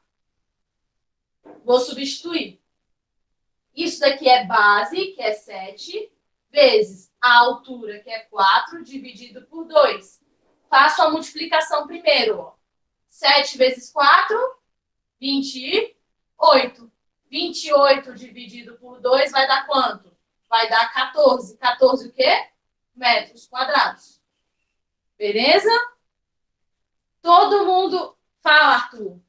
Vou substituir. Isso daqui é base, que é 7, vezes a altura, que é 4, dividido por 2. Faço a multiplicação primeiro. Ó. 7 vezes 4, 28. 28 dividido por 2 vai dar quanto? Vai dar 14. 14 o quê? Metros quadrados. Beleza? Todo mundo fala, Arthur.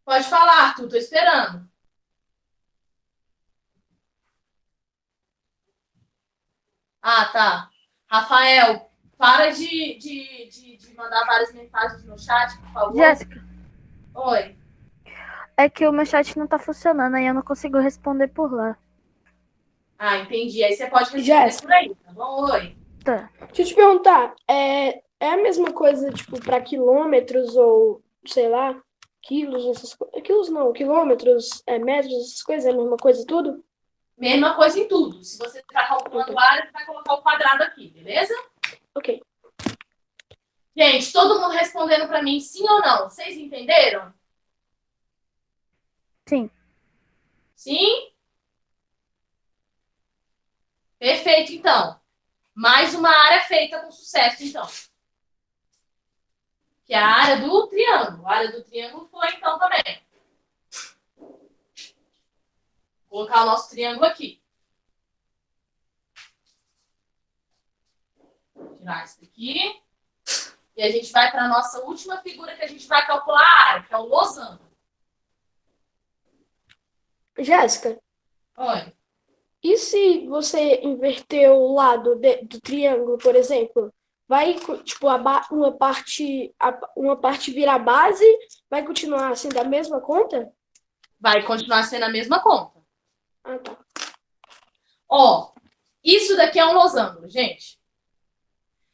Pode falar, Arthur, tô esperando. Ah, tá. Rafael, para de mandar várias mensagens no chat, por favor. Jéssica, Oi. é que o meu chat não tá funcionando, aí eu não consigo responder por lá. Ah, entendi. Aí você pode responder Jéssica. por aí, tá bom? Oi. Tá. Deixa eu te perguntar, é a mesma coisa, tipo, para quilômetros ou, sei lá, quilos, essas coisas. Quilos não, quilômetros, metros, essas coisas, é a mesma coisa tudo? Mesma coisa em tudo. Se você está calculando a área, você vai colocar o quadrado aqui, beleza? Ok. Gente, todo mundo respondendo para mim sim ou não. Vocês entenderam? Sim. Sim? Perfeito, então. Mais uma área feita com sucesso, então. Que é a área do triângulo. A área do triângulo foi, então, também. colocar o nosso triângulo aqui. Vou tirar isso daqui. E a gente vai para a nossa última figura que a gente vai calcular a área, que é o losango. Jéssica, Olha, e se você inverter o lado do triângulo, por exemplo? Vai, tipo, uma parte vira a base, vai continuar assim da mesma conta? vai continuar sendo a mesma conta. Ah, tá. Ó, isso daqui é um losango, gente.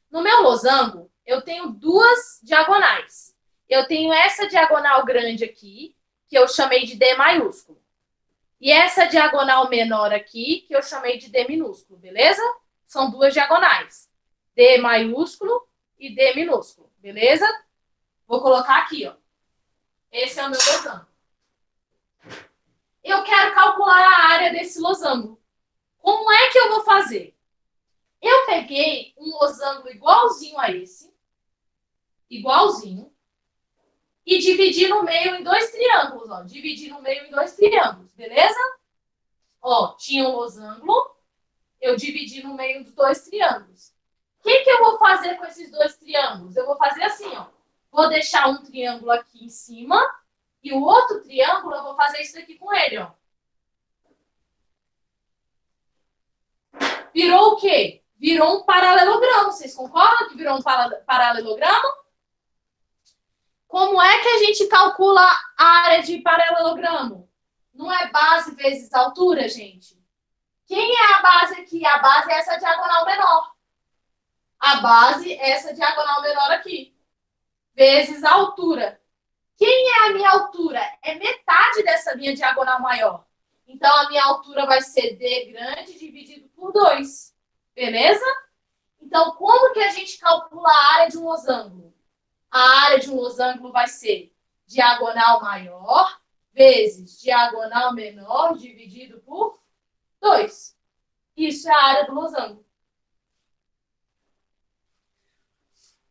No meu losango, eu tenho duas diagonais. Eu tenho essa diagonal grande aqui, que eu chamei de D maiúsculo. E essa diagonal menor aqui, que eu chamei de D minúsculo, beleza? São duas diagonais. D maiúsculo e D minúsculo, beleza? Vou colocar aqui, ó. Esse é o meu losango. Eu quero calcular a área desse losango. Como é que eu vou fazer? Eu peguei um losango igualzinho a esse, igualzinho, e dividi no meio em dois triângulos, ó. Dividi no meio em dois triângulos, beleza? Ó, tinha um losango, eu dividi no meio dos dois triângulos. O que eu vou fazer com esses dois triângulos? Eu vou fazer assim, ó. Vou deixar um triângulo aqui em cima e o outro triângulo eu vou fazer isso daqui com ele, ó. Virou o quê? Virou um paralelogramo. Vocês concordam que virou um paralelogramo? Como é que a gente calcula a área de paralelogramo? Não é base vezes altura, gente? Quem é a base aqui? A base é essa diagonal menor. A base é essa diagonal menor aqui. Vezes a altura. Quem é a minha altura? É metade dessa minha diagonal maior. Então, a minha altura vai ser D grande dividido por 2. Beleza? Então, como que a gente calcula a área de um losango? A área de um losango vai ser diagonal maior vezes diagonal menor dividido por 2. Isso é a área do losango.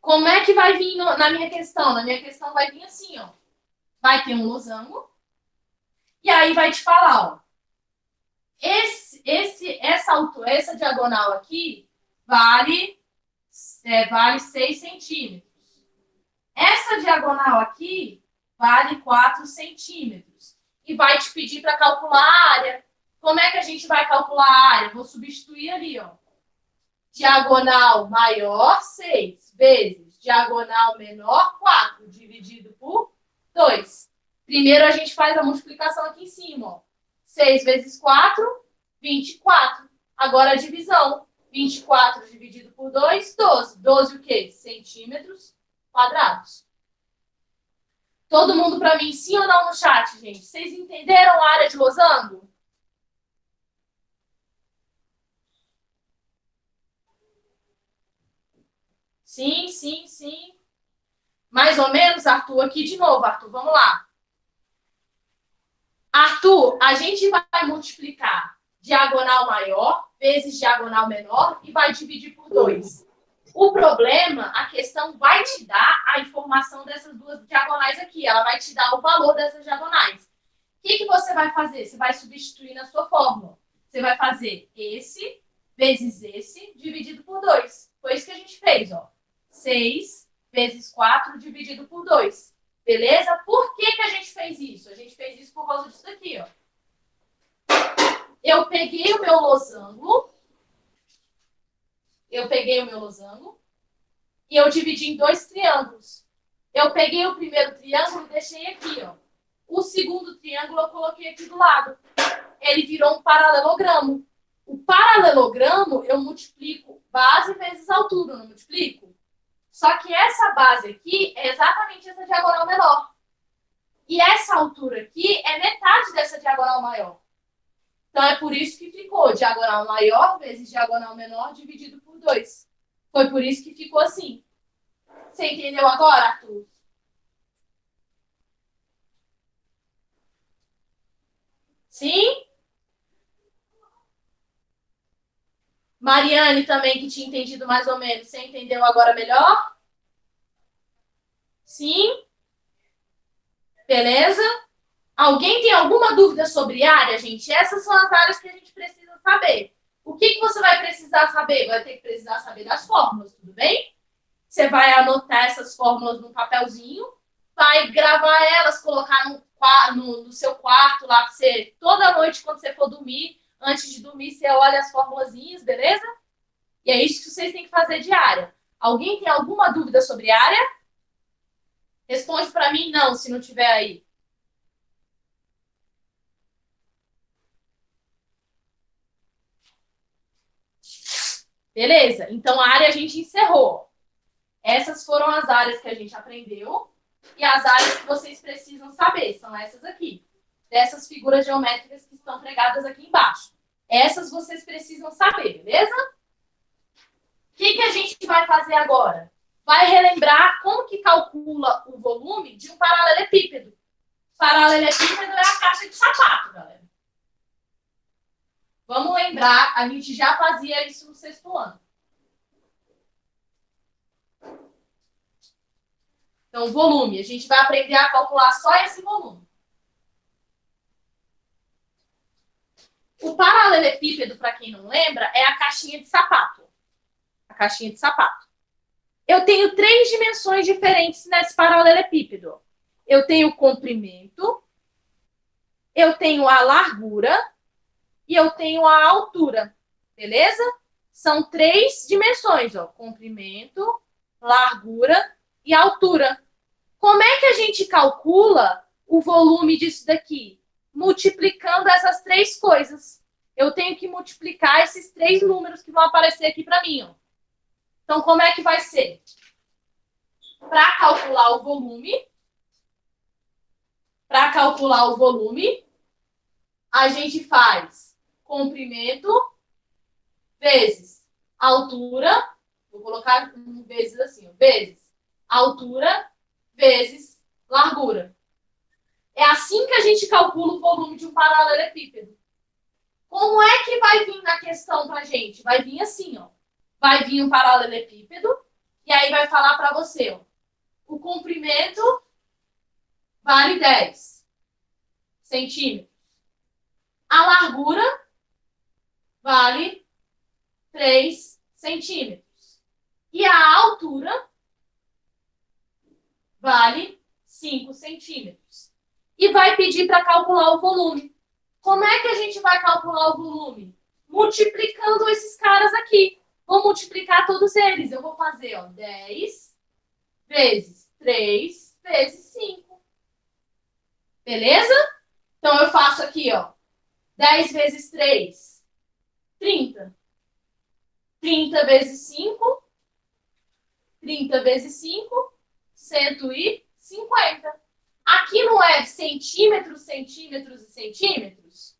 Como é que vai vir na minha questão? Na minha questão vai vir assim, ó. Vai ter um losango. E aí vai te falar, ó. Essa diagonal aqui vale 6 centímetros. Essa diagonal aqui vale 4 centímetros. E vai te pedir para calcular a área. Como é que a gente vai calcular a área? Vou substituir ali, ó. Diagonal maior, 6, vezes diagonal menor, 4, dividido por 2. Primeiro a gente faz a multiplicação aqui em cima, ó. 6 vezes 4, 24. Agora a divisão. 24 dividido por 2, 12. 12 o quê? Centímetros quadrados. Todo mundo para mim, sim ou não no chat, gente? Vocês entenderam a área de losango? Sim, sim, sim. Mais ou menos, Arthur? Aqui de novo, Arthur. Vamos lá. Arthur, a gente vai multiplicar diagonal maior vezes diagonal menor e vai dividir por 2. O problema, a questão vai te dar a informação dessas duas diagonais aqui. Ela vai te dar o valor dessas diagonais. O que você vai fazer? Você vai substituir na sua fórmula. Você vai fazer esse vezes esse dividido por 2. Foi isso que a gente fez, ó. 6 vezes 4 dividido por 2. Beleza? Por que a gente fez isso? A gente fez isso por causa disso daqui, ó. Eu peguei o meu losango. E eu dividi em dois triângulos. Eu peguei o primeiro triângulo e deixei aqui, ó. O segundo triângulo eu coloquei aqui do lado. Ele virou um paralelogramo. O paralelogramo eu multiplico base vezes altura, não multiplico? Só que essa base aqui é exatamente essa diagonal menor. E essa altura aqui é metade dessa diagonal maior. Então, é por isso que ficou diagonal maior vezes diagonal menor dividido por 2. Foi por isso que ficou assim. Você entendeu agora, Arthur? Sim? Mariane também, que tinha entendido mais ou menos. Você entendeu agora melhor? Sim? Beleza? Alguém tem alguma dúvida sobre área, gente? Essas são as áreas que a gente precisa saber. O que você vai precisar saber? Vai ter que precisar saber das fórmulas, tudo bem? Você vai anotar essas fórmulas num papelzinho, vai gravar elas, colocar no seu quarto lá, pra você, toda noite, quando você for dormir, antes de dormir, você olha as formulazinhas, beleza? E é isso que vocês têm que fazer de área. Alguém tem alguma dúvida sobre área? Responde para mim não, se não tiver aí. Beleza? Então, a área a gente encerrou. Essas foram as áreas que a gente aprendeu. E as áreas que vocês precisam saber são essas aqui. Dessas figuras geométricas que estão pregadas aqui embaixo. Essas vocês precisam saber, beleza? O que a gente vai fazer agora? Vai relembrar como que calcula o volume de um paralelepípedo. Paralelepípedo é a caixa de sapato, galera. Vamos lembrar, a gente já fazia isso no sexto ano. Então, volume. A gente vai aprender a calcular só esse volume. O paralelepípedo, para quem não lembra, é a caixinha de sapato. A caixinha de sapato. Eu tenho 3 dimensões diferentes nesse paralelepípedo. Eu tenho o comprimento, eu tenho a largura e eu tenho a altura. Beleza? São 3 dimensões, ó. Comprimento, largura e altura. Como é que a gente calcula o volume disso daqui? Multiplicando essas 3 coisas. Eu tenho que multiplicar esses 3 números que vão aparecer aqui para mim, ó. Então, como é que vai ser? Para calcular o volume, a gente faz comprimento vezes altura, vou colocar vezes assim, vezes altura vezes largura. É assim que a gente calcula o volume de um paralelepípedo. Como é que vai vir na questão pra gente? Vai vir assim, ó. Vai vir um paralelepípedo e aí vai falar para você, ó. O comprimento vale 10 centímetros. A largura vale 3 centímetros. E a altura vale 5 centímetros. E vai pedir para calcular o volume. Como é que a gente vai calcular o volume? Multiplicando esses caras aqui. Vou multiplicar todos eles. Eu vou fazer, ó, 10 vezes 3 vezes 5. Beleza? Então, eu faço aqui, ó, 10 vezes 3, 30. 30 vezes 5, 30 vezes 5, 150. Aqui não é centímetros, centímetros e centímetros?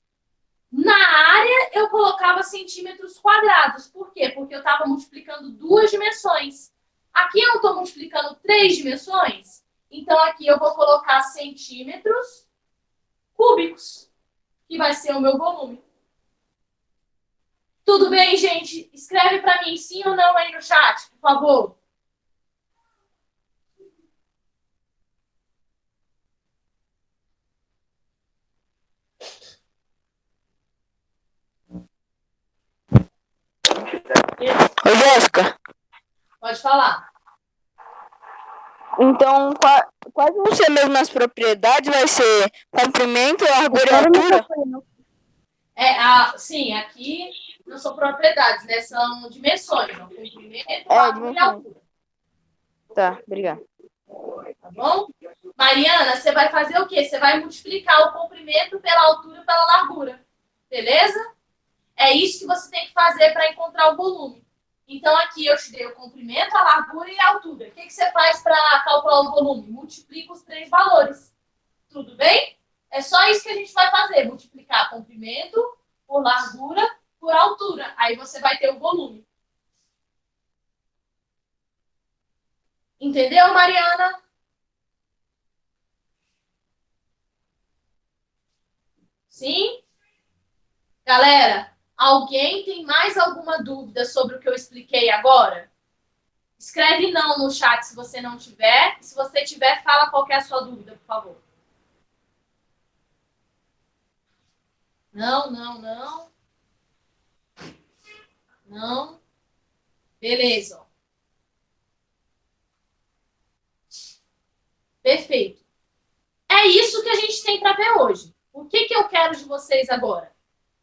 Na área, eu colocava centímetros quadrados. Por quê? Porque eu estava multiplicando 2 dimensões. Aqui eu estou multiplicando 3 dimensões. Então, aqui eu vou colocar centímetros cúbicos, que vai ser o meu volume. Tudo bem, gente? Escreve para mim sim ou não aí no chat, por favor. Oi, Jéssica. Pode falar. Então, quais vão ser mesmo as propriedades? Vai ser comprimento, largura e altura? Sim, aqui não são propriedades, né? São dimensões. Ó. Comprimento, largura e altura. Tá, obrigada. Tá bom? Mariana, você vai fazer o quê? Você vai multiplicar o comprimento pela altura e pela largura. Beleza? É isso que você tem que fazer para encontrar o volume. Então, aqui eu te dei o comprimento, a largura e a altura. O que você faz para calcular o volume? Multiplica os 3 valores. Tudo bem? É só isso que a gente vai fazer. Multiplicar comprimento por largura por altura. Aí você vai ter o volume. Entendeu, Mariana? Sim? Galera, alguém tem mais alguma dúvida sobre o que eu expliquei agora? Escreve não no chat se você não tiver. Se você tiver, fala qual que é a sua dúvida, por favor. Não, não, não. Não. Beleza. Ó. Perfeito. É isso que a gente tem para ver hoje. O que eu quero de vocês agora?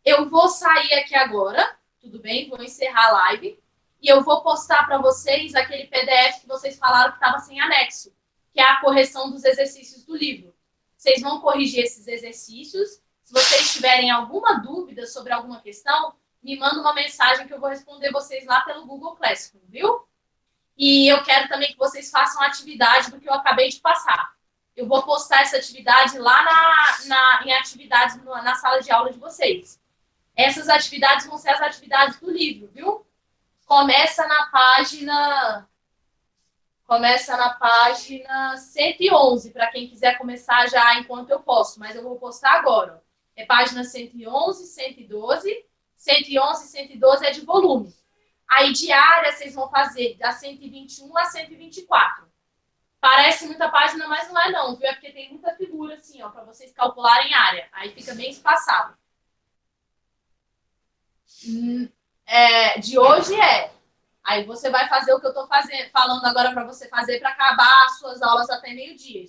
Eu vou sair aqui agora, tudo bem? Vou encerrar a live. E eu vou postar para vocês aquele PDF que vocês falaram que estava sem anexo, que é a correção dos exercícios do livro. Vocês vão corrigir esses exercícios. Se vocês tiverem alguma dúvida sobre alguma questão, me manda uma mensagem que eu vou responder vocês lá pelo Google Classroom, viu? E eu quero também que vocês façam a atividade do que eu acabei de passar. Eu vou postar essa atividade lá em atividades na sala de aula de vocês. Essas atividades vão ser as atividades do livro, viu? Começa na página 111, para quem quiser começar já enquanto eu posso, mas eu vou postar agora. É página 111, 112. 111 e 112 é de volume. Aí, de área, vocês vão fazer da 121 a 124. Parece muita página, mas não é não, viu? É porque tem muita figura, assim, ó, para vocês calcularem área. Aí fica bem espaçado. De hoje é. Aí você vai fazer o que eu tô falando agora para você fazer para acabar as suas aulas até meio-dia.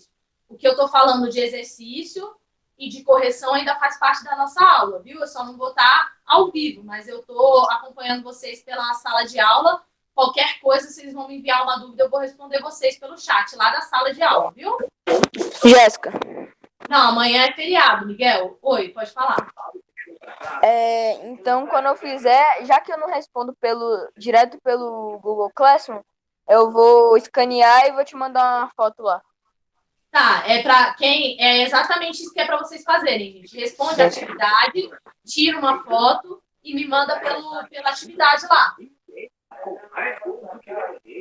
O que eu tô falando de exercício e de correção ainda faz parte da nossa aula, viu? Eu só não vou estar ao vivo, mas eu tô acompanhando vocês pela sala de aula. Qualquer coisa, vocês vão me enviar uma dúvida, eu vou responder vocês pelo chat lá da sala de aula, viu? Jéssica. Não, amanhã é feriado, Miguel. Oi, pode falar. Então, quando eu fizer, já que eu não respondo direto pelo Google Classroom, eu vou escanear e vou te mandar uma foto lá. Tá, é exatamente isso que é para vocês fazerem, gente. Responde a atividade, tira uma foto e me manda pela atividade lá.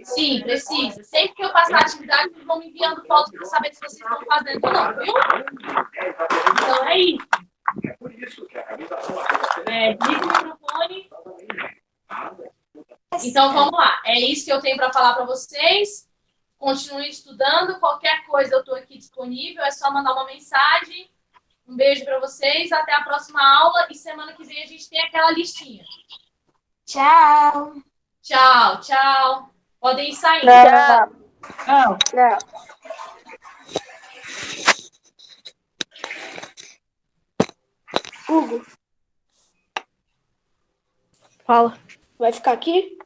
Sim, precisa. Sempre que eu passar a atividade, vocês vão me enviando fotos para saber se vocês estão fazendo ou não, viu? Então é isso. Desliga o microfone. Então vamos lá. É isso que eu tenho para falar para vocês. Continue estudando. Qualquer coisa eu estou aqui disponível. É só mandar uma mensagem. Um beijo para vocês. Até a próxima aula. E semana que vem a gente tem aquela listinha. Tchau. Tchau, tchau. Podem ir saindo. Tchau. Tchau. Hugo, Fala. vai ficar aqui?